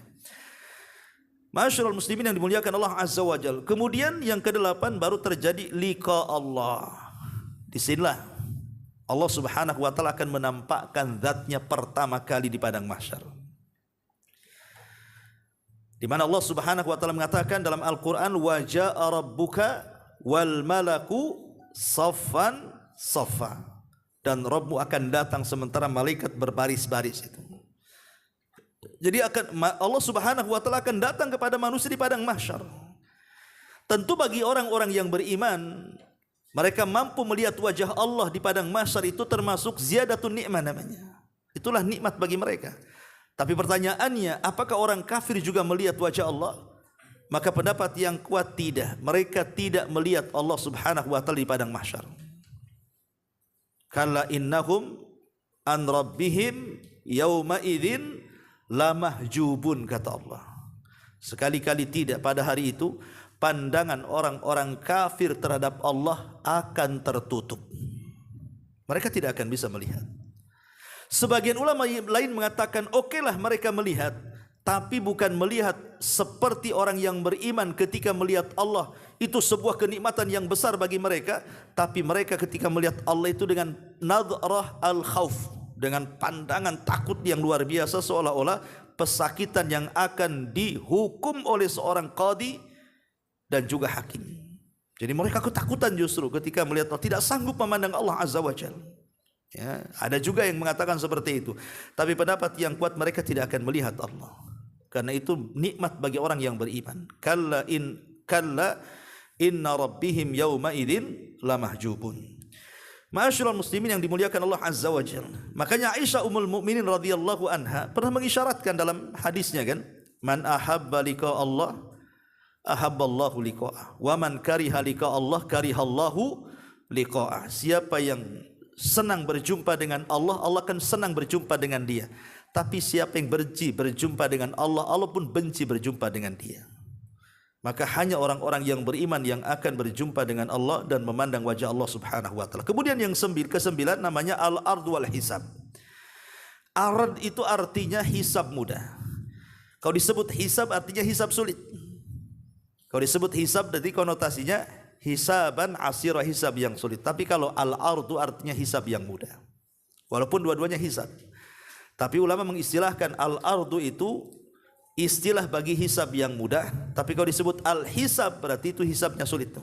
Masyarul muslimin yang dimuliakan Allah Azza wa Jalla. Kemudian yang ke-8 baru terjadi liqa Allah. Disinilah Allah Subhanahu wa taala akan menampakkan zatnya pertama kali di padang mahsyar. Di mana Allah Subhanahu wa taala mengatakan dalam Al-Qur'an wa jaa rabbuka wal malaku saffan saffa. Dan Rabbmu akan datang sementara malaikat berbaris-baris itu. Jadi Allah Subhanahu wa taala akan datang kepada manusia di padang mahsyar. Tentu bagi orang-orang yang beriman, mereka mampu melihat wajah Allah di padang mahsyar itu termasuk ziyadatun nikmah namanya. Itulah nikmat bagi mereka. Tapi pertanyaannya, apakah orang kafir juga melihat wajah Allah? Maka pendapat yang kuat tidak. Mereka tidak melihat Allah Subhanahu wa taala di padang mahsyar. Kalla innahum an rabbihim yauma idzin lamahjubun, kata Allah. Sekali-kali tidak, pada hari itu pandangan orang-orang kafir terhadap Allah akan tertutup. Mereka tidak akan bisa melihat. Sebagian ulama lain mengatakan okelah mereka melihat, tapi bukan melihat seperti orang yang beriman ketika melihat Allah. Itu sebuah kenikmatan yang besar bagi mereka, tapi mereka ketika melihat Allah itu dengan nadrah al-khauf, dengan pandangan takut yang luar biasa, seolah-olah pesakitan yang akan dihukum oleh seorang qadi dan juga hakim. Jadi mereka ketakutan justru ketika melihat Allah, tidak sanggup memandang Allah Azza wa Jalla. Ya, ada juga yang mengatakan seperti itu. Tapi pendapat yang kuat, mereka tidak akan melihat Allah. Karena itu nikmat bagi orang yang beriman. Kalla inna rabbihim yawma idzin lamahjubun. Ma'asyiral muslimin yang dimuliakan Allah Azza wa Jalla. Makanya Aisyah ummul mukminin radhiyallahu anha pernah mengisyaratkan dalam hadisnya kan, man ahabba liqa Allah ahabballahu liqa'ah wa man kariha liqa Allah karihallahu liqa'ah. Siapa yang senang berjumpa dengan Allah, Allah akan senang berjumpa dengan dia. Tapi siapa yang benci berjumpa dengan Allah, Allah pun benci berjumpa dengan dia. Maka hanya orang-orang yang beriman yang akan berjumpa dengan Allah dan memandang wajah Allah Subhanahu wa taala. Kemudian yang ke-9 namanya al-ard wal hisab. Ard itu artinya hisab mudah. Kalau disebut hisab artinya hisab sulit. Kalau disebut hisab berarti konotasinya hisaban asira, hisab yang sulit. Tapi kalau al-ardu artinya hisab yang mudah. Walaupun dua-duanya hisab. Tapi ulama mengistilahkan al-ardu itu istilah bagi hisab yang mudah. Tapi kalau disebut al-hisab berarti itu hisabnya sulit.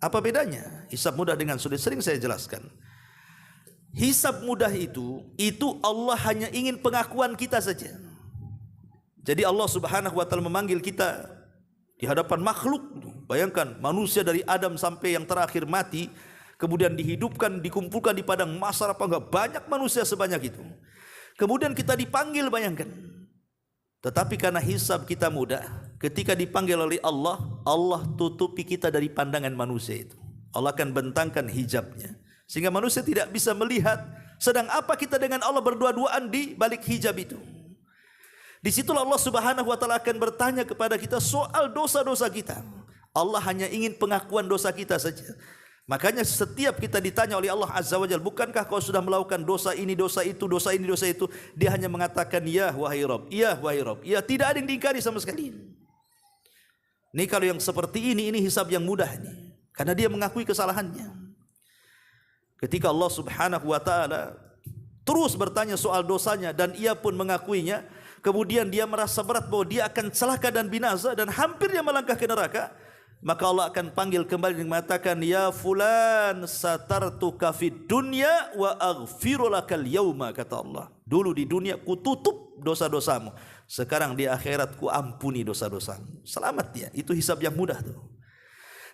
Apa bedanya hisab mudah dengan sulit? Sering saya jelaskan. hisab mudah itu Allah hanya ingin pengakuan kita saja. Jadi Allah Subhanahu wa taala memanggil kita di hadapan makhluk. Bayangkan manusia dari Adam sampai yang terakhir mati, kemudian dihidupkan, dikumpulkan di padang mahsyar, apa enggak banyak manusia sebanyak itu. Kemudian kita dipanggil, bayangkan. Tetapi karena hisab kita mudah, ketika dipanggil oleh Allah, Allah tutupi kita dari pandangan manusia itu. Allah akan bentangkan hijabnya, sehingga manusia tidak bisa melihat sedang apa kita dengan Allah berdua-duaan di balik hijab itu. Disitulah Allah Subhanahu wa taala akan bertanya kepada kita soal dosa-dosa kita. Allah hanya ingin pengakuan dosa kita saja. Makanya setiap kita ditanya oleh Allah Azza wa Jalla, bukankah kau sudah melakukan dosa ini, dosa itu, dosa ini, dosa itu? Dia hanya mengatakan, ya wahai Rabb, ya wahai Rabb. Ya, tidak ada yang diingkari sama sekali. Ini kalau yang seperti ini hisab yang mudah ini. Karena dia mengakui kesalahannya. Ketika Allah Subhanahu wa taala terus bertanya soal dosanya dan ia pun mengakuinya, kemudian dia merasa berat bahwa dia akan celaka dan binasa dan hampir dia melangkah ke neraka, maka Allah akan panggil kembali dan mengatakan, ya fulan satartuka fid dunya wa aghfiru lakal yauma, kata Allah. Dulu di dunia ku tutup dosa-dosamu, sekarang di akhirat ku ampuni dosa-dosamu. Selamat dia. Itu hisab yang mudah tuh.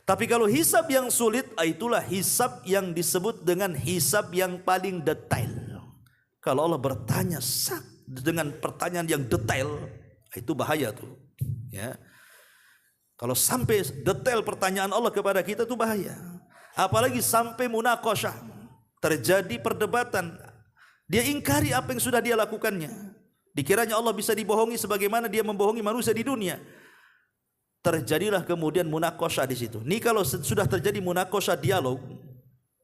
Tapi kalau hisab yang sulit, itulah hisab yang disebut dengan hisab yang paling detail. Kalau Allah bertanya dengan pertanyaan yang detail, itu bahaya tuh, ya. Kalau sampai detail pertanyaan Allah kepada kita itu bahaya. Apalagi sampai munaqasyah, terjadi perdebatan, dia ingkari apa yang sudah dia lakukannya. Dikiranya Allah bisa dibohongi sebagaimana dia membohongi manusia di dunia. Terjadilah kemudian munaqasyah di situ. Ini kalau sudah terjadi munaqasyah, dialog,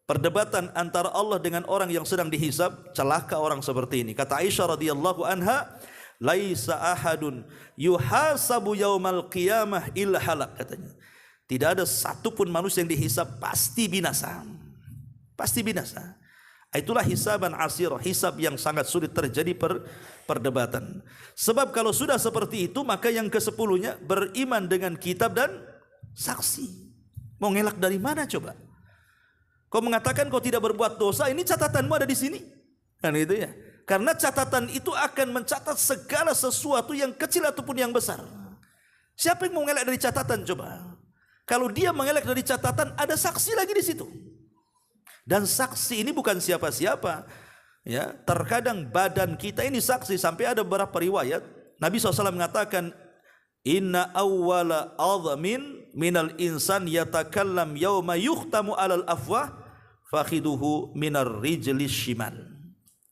perdebatan antara Allah dengan orang yang sedang dihisab, celaka orang seperti ini. Kata Aisyah radhiyallahu anha, laisa ahadun yuhasabu yaumal qiyamah illa halak, katanya. Tidak ada satupun manusia yang dihisab pasti binasa. Pasti binasa. Itulah hisaban asir, hisab yang sangat sulit, terjadi perdebatan. Sebab kalau sudah seperti itu, maka yang ke-10-nya beriman dengan kitab dan saksi. Mau ngelak dari mana coba? Kau mengatakan kau tidak berbuat dosa, ini catatanmu ada di sini. Kan itu ya. Karena catatan itu akan mencatat segala sesuatu yang kecil ataupun yang besar. Siapa yang mau ngelak dari catatan coba? Kalau dia mengelak dari catatan, ada saksi lagi di situ. Dan saksi ini bukan siapa-siapa. Ya, terkadang badan kita ini saksi. Sampai ada beberapa riwayat Nabi SAW mengatakan, inna awwala azmin minal insan yatakallam yawma yukhtamu alal afwah fakhiduhu minar rijlis shimal.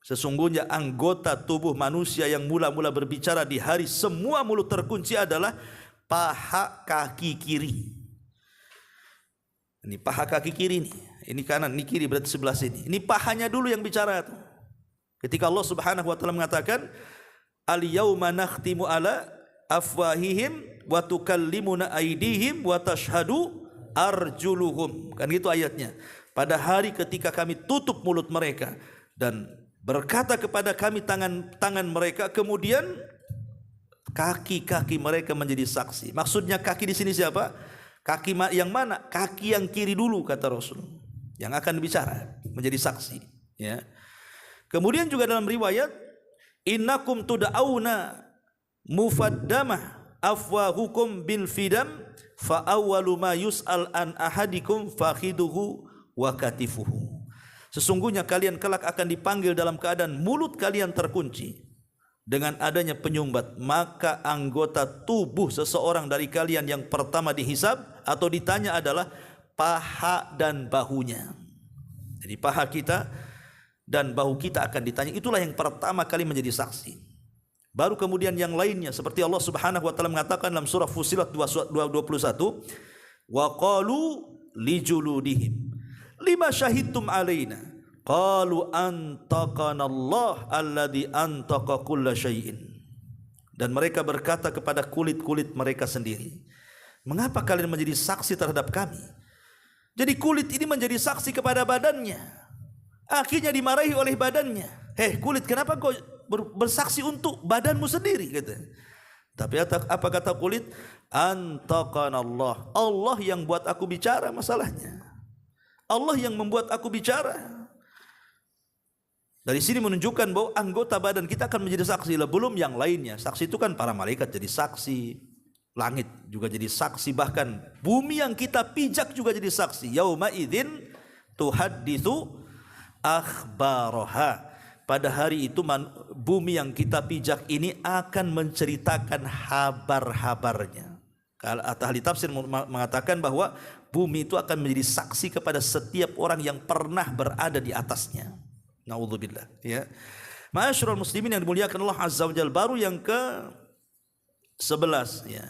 Sesungguhnya anggota tubuh manusia yang mula-mula berbicara di hari semua mulut terkunci adalah paha kaki kiri. Ini paha kaki kiri nih. Ini kanan, ini kiri, berarti sebelah sini. Ini pahanya dulu yang bicara tuh. Ketika Allah Subhanahu wa taala mengatakan, al-yauma nakhtimu ala afwahihim wa tukallimuna aydihim wa tashhadu arjuluhum. Kan gitu ayatnya. Pada hari ketika kami tutup mulut mereka dan berkata kepada kami tangan-tangan mereka, kemudian kaki-kaki mereka menjadi saksi. Maksudnya kaki di sini siapa? Kaki yang mana? Kaki yang kiri dulu, kata Rasul, yang akan bicara menjadi saksi, ya. Kemudian juga dalam riwayat, innakum tud'auna mufaddamah afwahukum bil fidam fa awwalu ma yus'al an ahadikum fakhiduhu wa katifuhu. Sesungguhnya kalian kelak akan dipanggil dalam keadaan mulut kalian terkunci dengan adanya penyumbat, maka anggota tubuh seseorang dari kalian yang pertama dihisab atau ditanya adalah paha dan bahunya. Jadi paha kita dan bahu kita akan ditanya. Itulah yang pertama kali menjadi saksi. Baru kemudian yang lainnya, seperti Allah Subhanahu wa taala mengatakan dalam surah Fussilat 21, wa qalu lijuludihim lima syahidtum alaina qalu antaqana Allah alladzi antaqa kulla syai'in. Dan mereka berkata kepada kulit-kulit mereka sendiri, mengapa kalian menjadi saksi terhadap kami? Jadi kulit ini menjadi saksi kepada badannya. Akhirnya dimarahi oleh badannya. Kulit, kenapa kau bersaksi untuk badanmu sendiri? Kata. Tapi apa kata kulit? Antaqana Allah. Allah yang buat aku bicara masalahnya. Allah yang membuat aku bicara. Dari sini menunjukkan bahwa anggota badan kita akan menjadi saksi, belum yang lainnya. Saksi itu kan para malaikat jadi saksi, langit juga jadi saksi, bahkan bumi yang kita pijak juga jadi saksi. Yauma idzin tuhadditsu akhbaraha. Pada hari itu bumi yang kita pijak ini akan menceritakan habar-habarnya. Ahli tafsir mengatakan bahwa bumi itu akan menjadi saksi kepada setiap orang yang pernah berada di atasnya. Naudzubillah, ya. Ma'asyiral muslimin yang dimuliakan Allah Azza wa Jalla, baru yang ke-11 ya.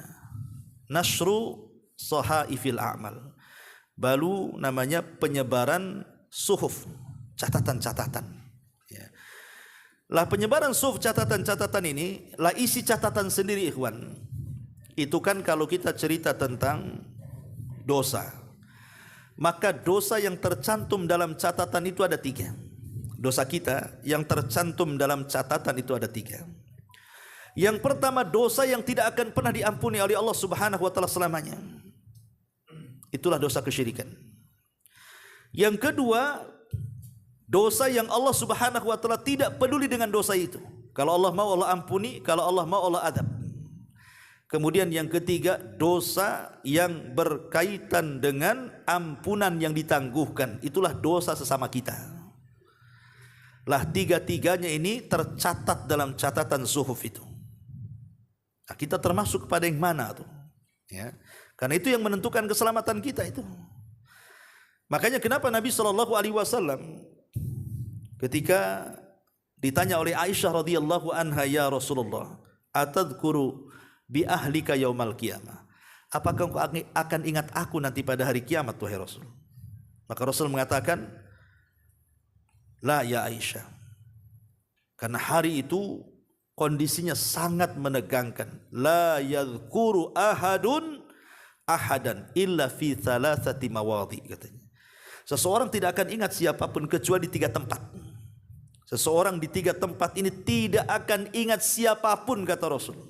Nashru sahaifil a'mal. Baru namanya penyebaran suhuf, catatan-catatan. Ya. Lah penyebaran suhuf catatan-catatan ini, lah isi catatan sendiri ikhwan. Itu kan kalau kita cerita tentang dosa, maka dosa yang tercantum dalam catatan itu ada 3. Dosa kita yang tercantum dalam catatan itu ada 3. Yang pertama, dosa yang tidak akan pernah diampuni oleh Allah Subhanahu wa taala selamanya. Itulah dosa kesyirikan. Yang kedua, dosa yang Allah Subhanahu wa taala tidak peduli dengan dosa itu. Kalau Allah mau Allah ampuni, kalau Allah mau Allah adab. Kemudian yang ketiga, dosa yang berkaitan dengan ampunan yang ditangguhkan. Itulah dosa sesama kita. Lah 3-tiganya ini tercatat dalam catatan suhuf itu. Nah, kita termasuk kepada yang mana tuh? Ya. Karena itu yang menentukan keselamatan kita itu. Makanya kenapa Nabi SAW ketika ditanya oleh Aisyah radhiyallahu anha, ya Rasulullah, atadhkuru bi ahlika yaumal qiyamah, apakah engkau akan ingat aku nanti pada hari kiamat wahai Rasul? Maka Rasul mengatakan, la ya Aisyah, karena hari itu kondisinya sangat menegangkan. La yadhkuru ahadun ahadan illa fi thalathati mawadhi, katanya. Seseorang tidak akan ingat siapapun kecuali di 3 tempat. Seseorang di 3 tempat ini tidak akan ingat siapapun, kata Rasul.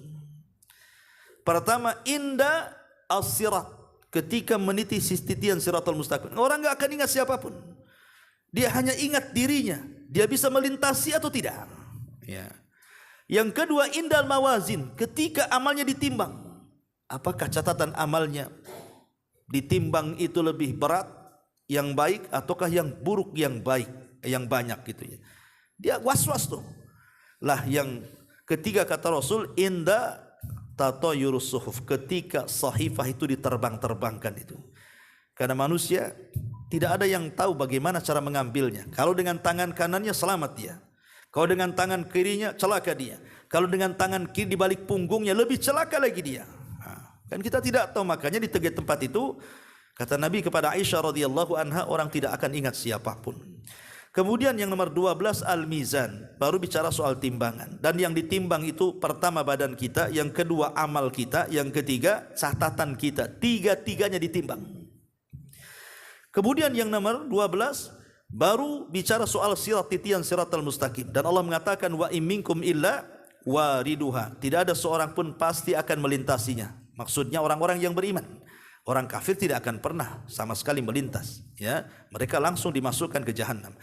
Pertama, inda as-sirat, ketika meniti titian siratal mustaqim. Orang enggak akan ingat siapapun. Dia hanya ingat dirinya, dia bisa melintasi atau tidak. Ya. Yang kedua, indal mawazin, ketika amalnya ditimbang. Apakah catatan amalnya ditimbang itu lebih berat yang baik ataukah yang buruk yang baik, yang banyak gitu ya. Dia was-was tuh. Lah yang ketiga kata Rasul, inda tatayurus suhuf, ketika sahifah itu diterbang-terbangkan itu. Karena manusia tidak ada yang tahu bagaimana cara mengambilnya. Kalau dengan tangan kanannya selamat dia. Kalau dengan tangan kirinya celaka dia. Kalau dengan tangan kiri di balik punggungnya lebih celaka lagi dia. Kan kita tidak tahu, makanya di 3 tempat itu kata Nabi kepada Aisyah radhiyallahu anha, orang tidak akan ingat siapapun. Kemudian yang nomor 12 al-mizan, baru bicara soal timbangan. Dan yang ditimbang itu pertama badan kita, yang kedua amal kita, yang ketiga catatan kita. 3-tiganya ditimbang. Kemudian yang nomor 12 baru bicara soal sirat, titian siratal mustaqim. Dan Allah mengatakan wa imminkum illa wariduha, tidak ada seorang pun pasti akan melintasinya. Maksudnya orang-orang yang beriman. Orang kafir tidak akan pernah sama sekali melintas, ya. Mereka langsung dimasukkan ke jahanam.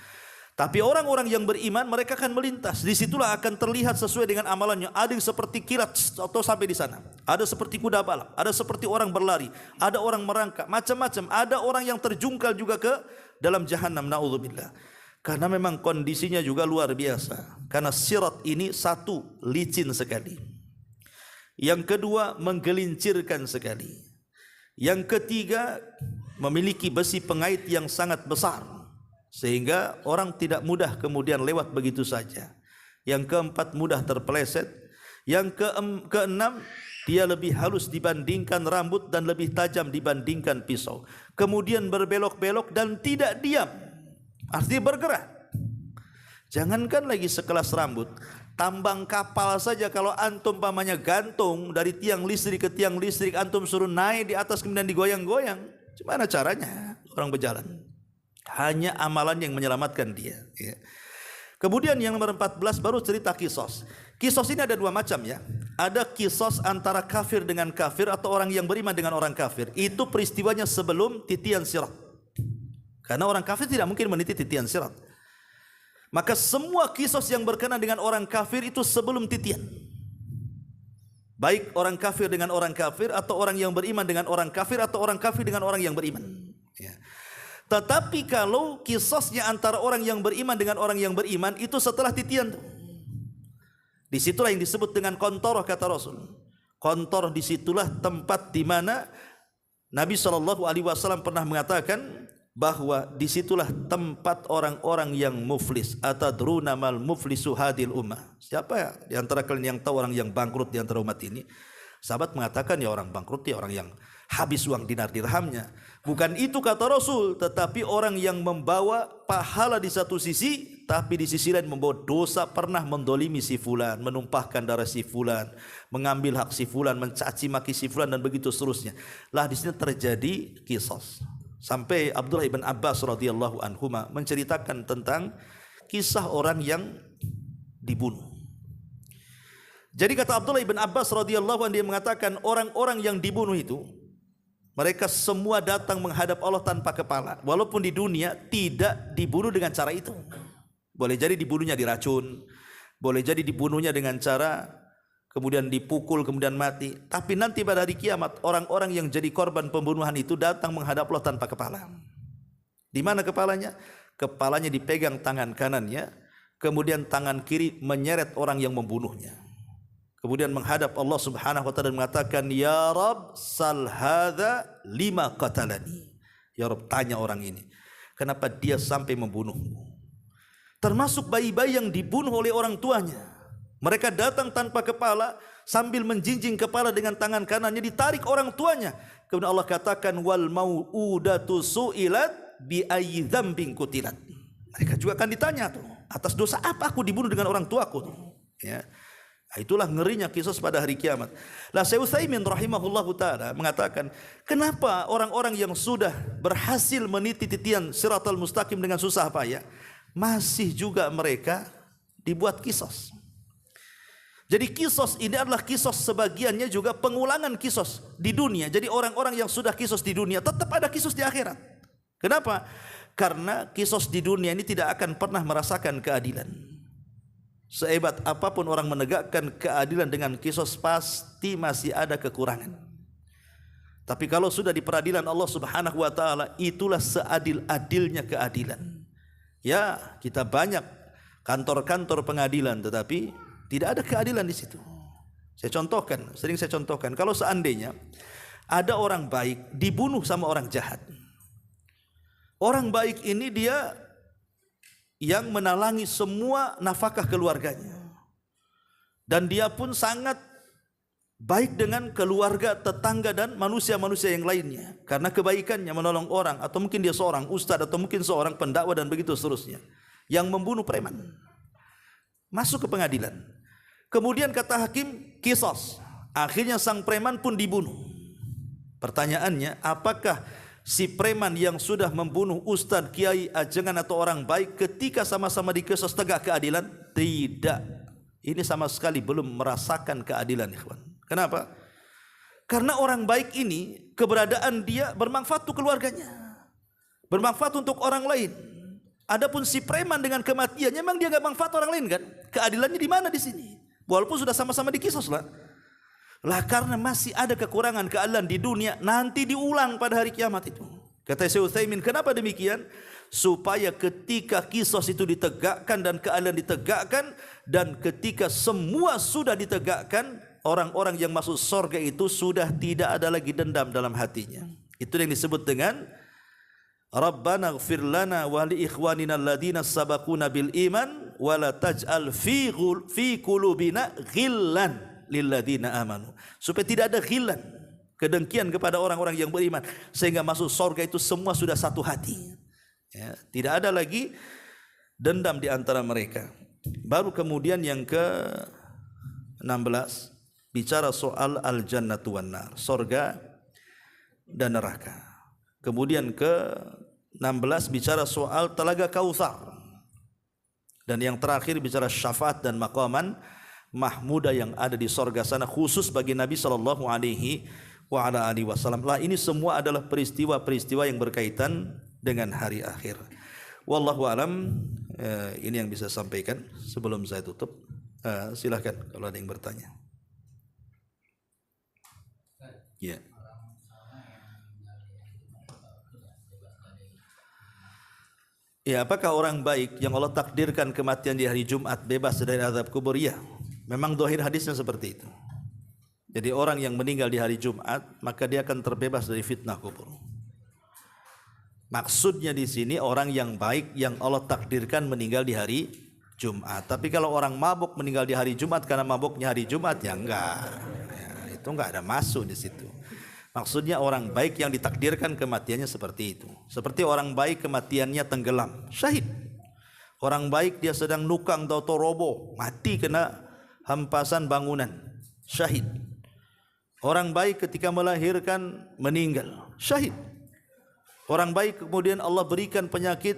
Tapi orang-orang yang beriman mereka akan melintas. Disitulah akan terlihat sesuai dengan amalannya. Ada yang seperti kilat atau sampai di sana. Ada seperti kuda balap. Ada seperti orang berlari. Ada orang merangkak. Macam-macam. Ada orang yang terjungkal juga ke dalam jahanam. Naudzubillah. Karena memang kondisinya juga luar biasa. Karena sirat ini satu, licin sekali. Yang kedua, menggelincirkan sekali. Yang ketiga, memiliki besi pengait yang sangat besar, sehingga orang tidak mudah kemudian lewat begitu saja. Yang keempat, mudah terpeleset. Yang keenam, dia lebih halus dibandingkan rambut dan lebih tajam dibandingkan pisau. Kemudian berbelok-belok dan tidak diam, artinya bergerak. Jangankan lagi sekelas rambut, tambang kapal saja kalau antum pamannya gantung dari tiang listrik ke tiang listrik, antum suruh naik di atas kemudian digoyang-goyang, gimana caranya orang berjalan? Hanya amalan yang menyelamatkan dia, ya. Kemudian yang nomor 14 baru cerita kisos. Kisos ini ada 2 macam, ya. Ada kisos antara kafir dengan kafir atau orang yang beriman dengan orang kafir. Itu peristiwanya sebelum titian sirat. Karena orang kafir tidak mungkin meniti titian sirat. Maka semua kisos yang berkenaan dengan orang kafir itu sebelum titian. Baik orang kafir dengan orang kafir, atau orang yang beriman dengan orang kafir, atau orang kafir dengan orang yang beriman. Ya. Tetapi kalau kisosnya antara orang yang beriman dengan orang yang beriman, itu setelah titian. Disitulah yang disebut dengan kontoroh, kata Rasul. Kontoroh disitulah tempat di mana Nabi SAW pernah mengatakan bahwa disitulah tempat orang-orang yang muflis. Atadruna mal muflisu hadil ummah. Siapa ya di antara kalian yang tahu orang yang bangkrut di antara umat ini? Sahabat mengatakan, ya orang bangkrut ya orang yang habis uang dinar dirhamnya. Bukan itu kata Rasul, tetapi orang yang membawa pahala di satu sisi, tapi di sisi lain membawa dosa, pernah mendolimi si fulan, menumpahkan darah si fulan, mengambil hak si fulan, mencaci maki si fulan, dan begitu seterusnya. Lah di sini terjadi kisos. Sampai Abdullah ibn Abbas radhiyallahu anhuma menceritakan tentang kisah orang yang dibunuh. Jadi kata Abdullah ibn Abbas radhiyallahu anhu, dia mengatakan orang-orang yang dibunuh itu mereka semua datang menghadap Allah tanpa kepala. Walaupun di dunia tidak dibunuh dengan cara itu. Boleh jadi dibunuhnya diracun, boleh jadi dibunuhnya dengan cara kemudian dipukul, kemudian mati. Tapi nanti pada hari kiamat, orang-orang yang jadi korban pembunuhan itu datang menghadap Allah tanpa kepala. Di mana kepalanya? Kepalanya dipegang tangan kanannya, kemudian tangan kiri menyeret orang yang membunuhnya. Kemudian menghadap Allah Subhanahu wa taala dan mengatakan, "Ya Rabb, sal hadza lima qatalani." Ya Rabb, tanya orang ini, kenapa dia sampai membunuhmu? Termasuk bayi-bayi yang dibunuh oleh orang tuanya. Mereka datang tanpa kepala, sambil menjinjing kepala dengan tangan kanannya, ditarik orang tuanya. Kemudian Allah katakan, wal mau'udatu su'ilat bi ayyi dzambin qutilat. Mereka juga akan ditanya tuh, atas dosa apa aku dibunuh dengan orang tuaku tuh. Ya. Nah, itulah ngerinya kisah pada hari kiamat. Lah Syekh Utsaimin rahimahullahu taala mengatakan, kenapa orang-orang yang sudah berhasil meniti titian Shiratal Mustaqim dengan susah payah, masih juga mereka dibuat kisos. Jadi kisos ini adalah kisos, sebagiannya juga pengulangan kisos di dunia. Jadi orang-orang yang sudah kisos di dunia tetap ada kisos di akhirat. Kenapa? Karena kisos di dunia ini tidak akan pernah merasakan keadilan. Sehebat apapun orang menegakkan keadilan dengan kisos, pasti masih ada kekurangan. Tapi kalau sudah di peradilan Allah Subhanahu wa taala, itulah seadil-adilnya keadilan. Ya, kita banyak kantor-kantor pengadilan, tetapi tidak ada keadilan di situ. Sering saya contohkan, kalau seandainya ada orang baik dibunuh sama orang jahat. Orang baik ini dia yang menalangi semua nafkah keluarganya. Dan dia pun sangat baik dengan keluarga, tetangga, dan manusia-manusia yang lainnya. Karena kebaikannya menolong orang, atau mungkin dia seorang ustadz, atau mungkin seorang pendakwah, dan begitu seterusnya. Yang membunuh preman. Masuk ke pengadilan. Kemudian kata hakim, kisos. Akhirnya sang preman pun dibunuh. Pertanyaannya, apakah si preman yang sudah membunuh ustadz, kiai, ajengan, atau orang baik ketika sama-sama dikisos tegak keadilan? Tidak. Ini sama sekali belum merasakan keadilan, ikhwan. Kenapa? Karena orang baik ini, keberadaan dia bermanfaat untuk keluarganya, bermanfaat untuk orang lain. Adapun si preman dengan kematiannya, memang dia nggak manfaat orang lain kan? Keadilannya di mana di sini? Walaupun sudah sama-sama dikisos lah. Lah karena masih ada kekurangan keadilan di dunia, nanti diulang pada hari kiamat itu. Kata Syekh Utsaimin, kenapa demikian? Supaya ketika kisos itu ditegakkan dan keadilan ditegakkan, dan ketika semua sudah ditegakkan, orang-orang yang masuk surga itu sudah tidak ada lagi dendam dalam hatinya. Itu yang disebut dengan Rabbana ighfir lana wa li ikhwanina alladhina sabaquna bil iman wa la taj'al fi qulubina ghillan lil ladzina amanu. Supaya tidak ada ghillan, kedengkian kepada orang-orang yang beriman, sehingga masuk surga itu semua sudah satu hati. Ya, tidak ada lagi dendam di antara mereka. Baru kemudian yang ke-16 bicara soal al-jannatu wan nar, surga dan neraka. Kemudian ke-16 bicara soal telaga Kautsar. Dan yang terakhir bicara syafaat dan maqaman mahmuda yang ada di surga sana, khusus bagi Nabi sallallahu alaihi wasallam. Lah ini semua adalah peristiwa-peristiwa yang berkaitan dengan hari akhir. Wallahu alam. Ini yang bisa sampaikan sebelum saya tutup. Silahkan kalau ada yang bertanya. Ya. Ya, apakah orang baik yang Allah takdirkan kematian di hari Jumat bebas dari azab kubur? Ya, memang zahir hadisnya seperti itu. Jadi orang yang meninggal di hari Jumat maka dia akan terbebas dari fitnah kubur. Maksudnya di sini orang yang baik yang Allah takdirkan meninggal di hari Jumat. Tapi kalau orang mabuk meninggal di hari Jumat karena mabuknya hari Jumat, ya enggak. Ya, itu enggak ada masuk di situ. Maksudnya orang baik yang ditakdirkan kematiannya seperti itu. Seperti orang baik kematiannya tenggelam, syahid. Orang baik dia sedang nukang atau roboh, mati kena hempasan bangunan, syahid. Orang baik ketika melahirkan meninggal, syahid. Orang baik kemudian Allah berikan penyakit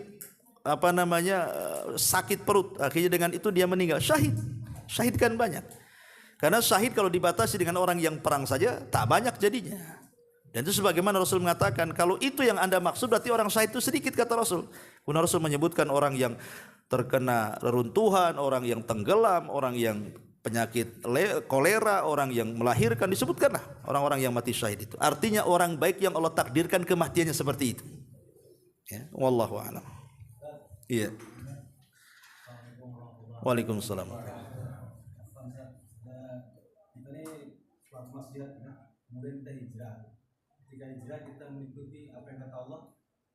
sakit perut, akhirnya dengan itu dia meninggal, syahid. Syahid kan banyak. Karena syahid kalau dibatasi dengan orang yang perang saja tak banyak jadinya. Dan itu sebagaimana Rasul mengatakan, kalau itu yang Anda maksud berarti orang syahid itu sedikit, kata Rasul. Kemudian Rasul menyebutkan orang yang terkena reruntuhan, orang yang tenggelam, orang yang penyakit kolera, orang yang melahirkan, disebutkanlah orang-orang yang mati syahid itu. Artinya orang baik yang Allah takdirkan kematiannya seperti itu. Ya, wallahu a'lam. Iya. Waalaikumsalam. Kemudian kita hijrah. Ketika hijrah kita mengikuti apa yang kata Allah,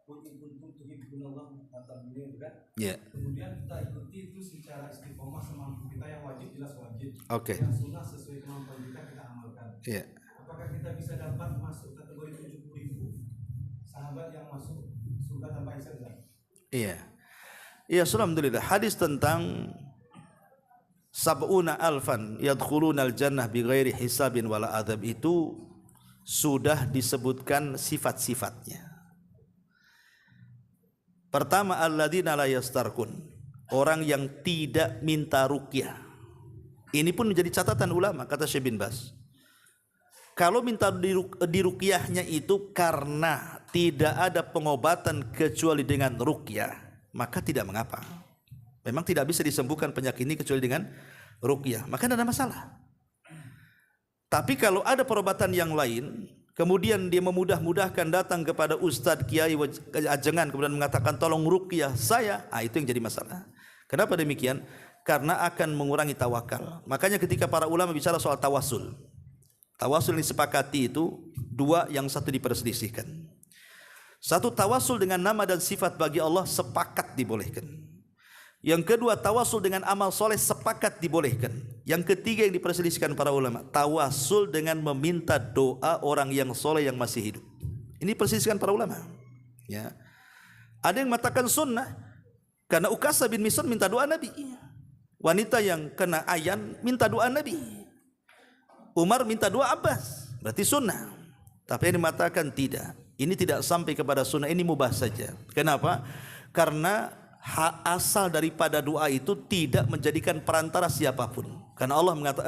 qul in kuntum tuhibbunallah fattabi'uni, kan? Iya. Kemudian kita ikuti itu secara istiqomah semampu kita, yang wajib jelas wajib. Oke. Yang sunnah sesuai kemampuan kita amalkan. Iya. Apakah kita bisa dapat masuk kategori 70.000 sahabat yang masuk surga tanpa hisab? Iya. Iya, alhamdulillah. Hadis tentang sab'una alfan yadkhulunal jannah bighairi hisabin wala adzab itu sudah disebutkan sifat-sifatnya. Pertama, alladzina la yastarqun, orang yang tidak minta ruqyah. Ini pun menjadi catatan ulama, kata Syekh bin Baz. Kalau minta diruqyahnya itu karena tidak ada pengobatan kecuali dengan ruqyah, maka tidak mengapa. Memang tidak bisa disembuhkan penyakit ini kecuali dengan ruqyah, maka tidak ada masalah. Tapi kalau ada perobatan yang lain, kemudian dia memudah-mudahkan datang kepada ustadz, kiai, ajengan, kemudian mengatakan tolong ruqyah saya, itu yang jadi masalah. Kenapa demikian? Karena akan mengurangi tawakal. Makanya ketika para ulama bicara soal tawasul, tawasul yang disepakati itu dua, yang satu diperselisihkan. Satu, tawasul dengan nama dan sifat bagi Allah sepakat dibolehkan. Yang kedua, tawasul dengan amal soleh sepakat dibolehkan. Yang ketiga yang diperselisihkan para ulama, tawasul dengan meminta doa orang yang soleh yang masih hidup. Ini perselisihkan para ulama. Ya. Ada yang mengatakan sunnah karena Ukasha bin Mihsan minta doa Nabi. Wanita yang kena ayan minta doa Nabi. Umar minta doa Abbas, berarti sunnah. Tapi yang mengatakan tidak, ini tidak sampai kepada sunnah, ini mubah saja. Kenapa? Karena asal daripada doa itu tidak menjadikan perantara siapapun. Karena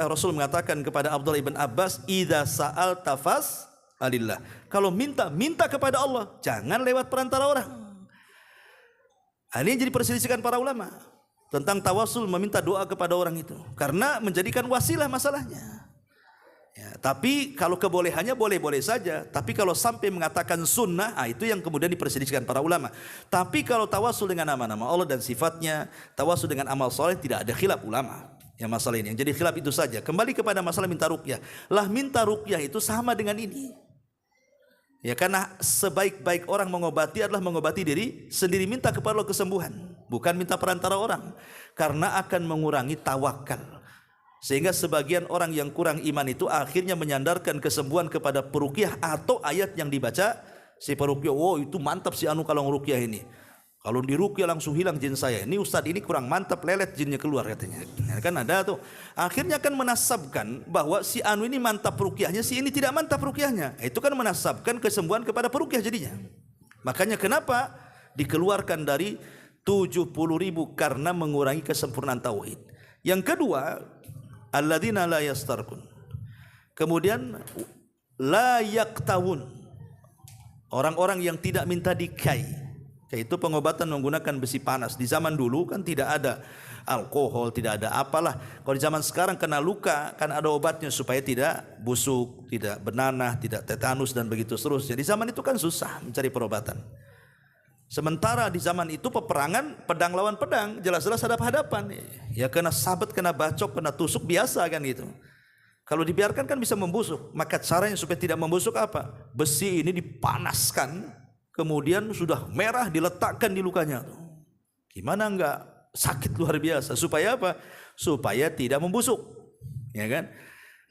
Rasul mengatakan kepada Abdullah ibn Abbas, idza sa'alta fas'alillah. Kalau minta kepada Allah, jangan lewat perantara orang. Ini yang jadi perselisihan para ulama tentang tawasul, meminta doa kepada orang itu, karena menjadikan wasilah masalahnya. Ya, tapi kalau kebolehannya boleh-boleh saja. Tapi kalau sampai mengatakan sunnah, itu yang kemudian diperselisihkan para ulama. Tapi kalau tawasul dengan nama-nama Allah dan sifatnya, tawasul dengan amal soleh, tidak ada khilaf ulama yang masalah ini. Yang jadi khilaf itu saja. Kembali kepada masalah minta ruqyah. Lah minta ruqyah itu sama dengan ini. Ya, karena sebaik-baik orang mengobati adalah mengobati diri sendiri, minta kepada Allah kesembuhan, bukan minta perantara orang, karena akan mengurangi tawakal. Sehingga sebagian orang yang kurang iman itu akhirnya menyandarkan kesembuhan kepada peruqyah atau ayat yang dibaca si peruqyah. Oh, itu mantap si anu kalau ngeruqyah ini. Kalau diruqyah langsung hilang jin saya. Ini ustadz ini kurang mantap, lelet jinnya keluar katanya. Ya, kan ada tuh. Akhirnya kan menasabkan bahwa si anu ini mantap peruqyahnya, si ini tidak mantap peruqyahnya. Itu kan menasabkan kesembuhan kepada peruqyah jadinya. Makanya kenapa dikeluarkan dari 70.000, karena mengurangi kesempurnaan tauhid. Yang kedua, alladzina la yastarqun. Kemudian la yaktawun, orang-orang yang tidak minta dikai. yaitu pengobatan menggunakan besi panas. Di zaman dulu kan tidak ada alkohol, tidak ada apalah. Kalau di zaman sekarang kena luka kan ada obatnya supaya tidak busuk, tidak bernanah, tidak tetanus dan begitu seterusnya. Di zaman itu kan susah mencari perobatan. Sementara di zaman itu peperangan pedang lawan pedang, jelas-jelas hadap-hadapan. Ya kena sabet, kena bacok, kena tusuk biasa kan gitu. Kalau dibiarkan kan bisa membusuk. Maka caranya supaya tidak membusuk apa? Besi ini dipanaskan, kemudian sudah merah diletakkan di lukanya. Gimana enggak sakit luar biasa? Supaya apa? Supaya tidak membusuk. Ya kan?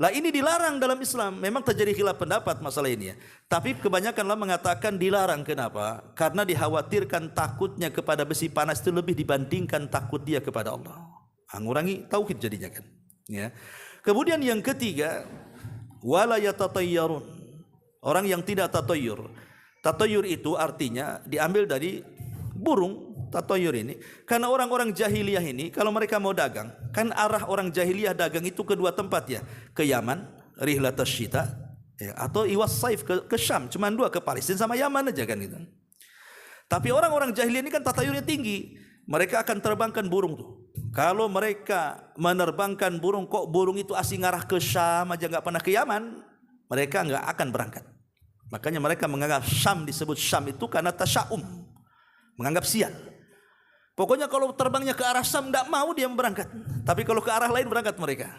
Lah ini dilarang dalam Islam. Memang terjadi khilaf pendapat masalah ini ya. Tapi kebanyakanlah mengatakan dilarang. Kenapa? Karena dikhawatirkan takutnya kepada besi panas itu lebih dibandingkan takut dia kepada Allah. Ngurangi tauhid jadinya kan. Ya. Kemudian yang ketiga, wala yatatayyarun. Orang yang tidak tatayyur. Tatayyur itu artinya diambil dari burung. Tatayyur ini karena orang-orang jahiliyah ini kalau mereka mau dagang, kan arah orang jahiliyah dagang itu ke dua tempat ya, ke Yaman, rihlatas syita, ya, atau iwas saif ke Syam, cuma dua, ke Palestina sama Yaman aja kan gitu. Tapi orang-orang jahiliyah ini kan tatayyurnya tinggi, mereka akan terbangkan burung tuh. Kalau mereka menerbangkan burung, kok burung itu asing ngarah ke Syam aja nggak pernah ke Yaman, mereka nggak akan berangkat. Makanya mereka menganggap Syam disebut Syam itu karena tasya'um, menganggap sial. Pokoknya kalau terbangnya ke arah Syam tidak mau dia berangkat. Tapi kalau ke arah lain berangkat mereka.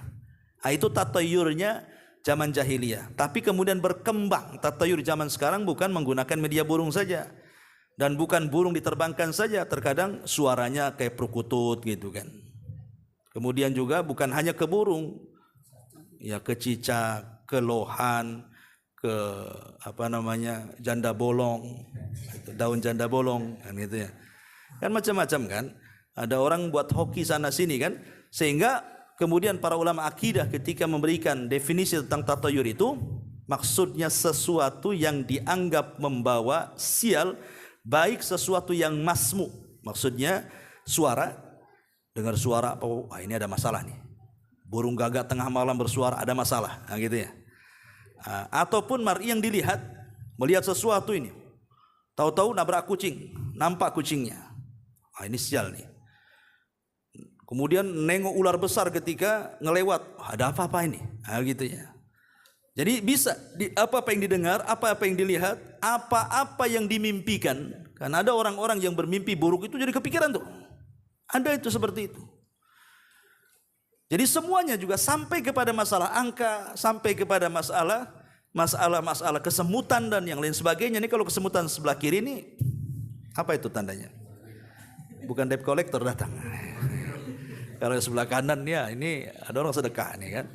Nah, itu tatayyurnya zaman jahiliyah. Tapi kemudian berkembang. Tatayyur zaman sekarang bukan menggunakan media burung saja. Dan bukan burung diterbangkan saja. Terkadang suaranya kayak perkutut gitu kan. Kemudian juga bukan hanya ke burung. Ya ke cicak, ke lohan, ke janda bolong. Daun janda bolong kan gitu ya. Kan macam-macam kan. Ada orang buat hoki sana sini kan. Sehingga kemudian para ulama akidah ketika memberikan definisi tentang tatayyur itu, maksudnya sesuatu yang dianggap membawa sial, baik sesuatu yang masmu. Maksudnya suara, dengar suara, oh ini ada masalah nih. Burung gagak tengah malam bersuara, ada masalah. Nah, gitu ya. Ataupun mar'i yang dilihat, melihat sesuatu ini. Tahu-tahu nabrak kucing, nampak kucingnya. Ini sial nih. Kemudian nengok ular besar ketika ngelewat, ada apa-apa ini? Gitu ya. Jadi bisa apa yang didengar, apa yang dilihat, apa yang dimimpikan. Karena ada orang-orang yang bermimpi buruk itu jadi kepikiran tuh. Ada itu seperti itu. Jadi semuanya juga sampai kepada masalah angka, sampai kepada masalah kesemutan dan yang lain sebagainya. Ini kalau kesemutan sebelah kiri ini apa itu tandanya? Bukan debt collector datang. Kalau sebelah kanan ya ini ada orang sedekah nih kan.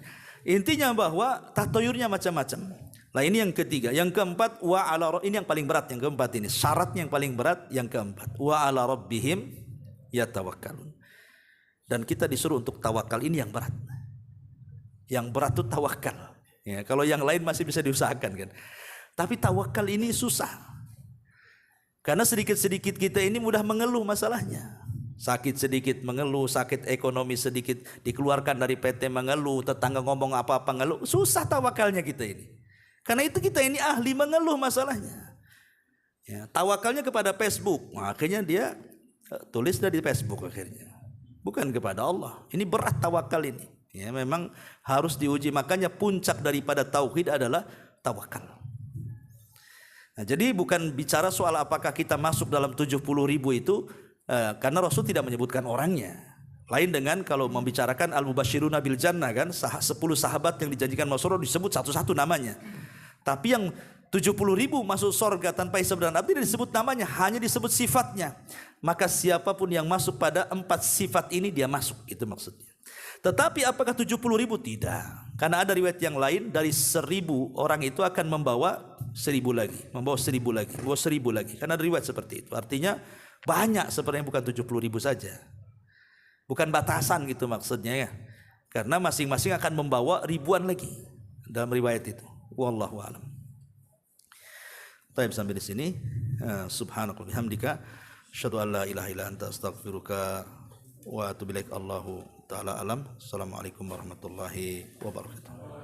Intinya bahwa tatayyurnya macam-macam. Nah ini yang ketiga. Yang keempat, ini yang paling berat. Yang keempat ini syaratnya yang paling berat. Yang keempat, wa ala rabbihim yatawakkalun. Dan kita disuruh untuk tawakal. Ini yang berat. Yang berat itu tawakal. Ya, kalau yang lain masih bisa diusahakan kan. Tapi tawakal ini susah. Karena sedikit-sedikit kita ini mudah mengeluh masalahnya. Sakit sedikit mengeluh, sakit ekonomi sedikit dikeluarkan dari PT mengeluh, tetangga ngomong apa-apa ngeluh. Susah tawakalnya kita ini. Karena itu kita ini ahli mengeluh masalahnya. Ya, tawakalnya kepada Facebook. Nah, akhirnya dia tulis dari Facebook akhirnya. Bukan kepada Allah. Ini berat tawakal ini. Ya, memang harus diuji. Makanya puncak daripada tauhid adalah tawakal. Nah, jadi bukan bicara soal apakah kita masuk dalam 70.000 itu karena Rasul tidak menyebutkan orangnya. Lain dengan kalau membicarakan al-mubasyiruna bil jannah kan 10 sahabat yang dijanjikan Rasulullah disebut satu-satu namanya. Tapi yang 70.000 masuk surga tanpa hisab dan adab tidak disebut namanya, hanya disebut sifatnya. Maka siapapun yang masuk pada 4 sifat ini dia masuk, itu maksudnya. Tetapi apakah 70.000? Tidak. Karena ada riwayat yang lain dari 1.000 orang itu akan membawa 1.000 lagi, membawa 1.000 lagi, membawa 1.000 lagi. Karena ada riwayat seperti itu. Artinya banyak sebenarnya, bukan 70.000 saja. Bukan batasan gitu maksudnya ya. Karena masing-masing akan membawa ribuan lagi dalam riwayat itu. Wallahu a'lam. Baik, sampai di sini. Subhanaka wa bihamdika asyhadu an la ilaha illa anta astaghfiruka wa atubu ilaik. Allahu taala alam. Assalamualaikum warahmatullahi wabarakatuh.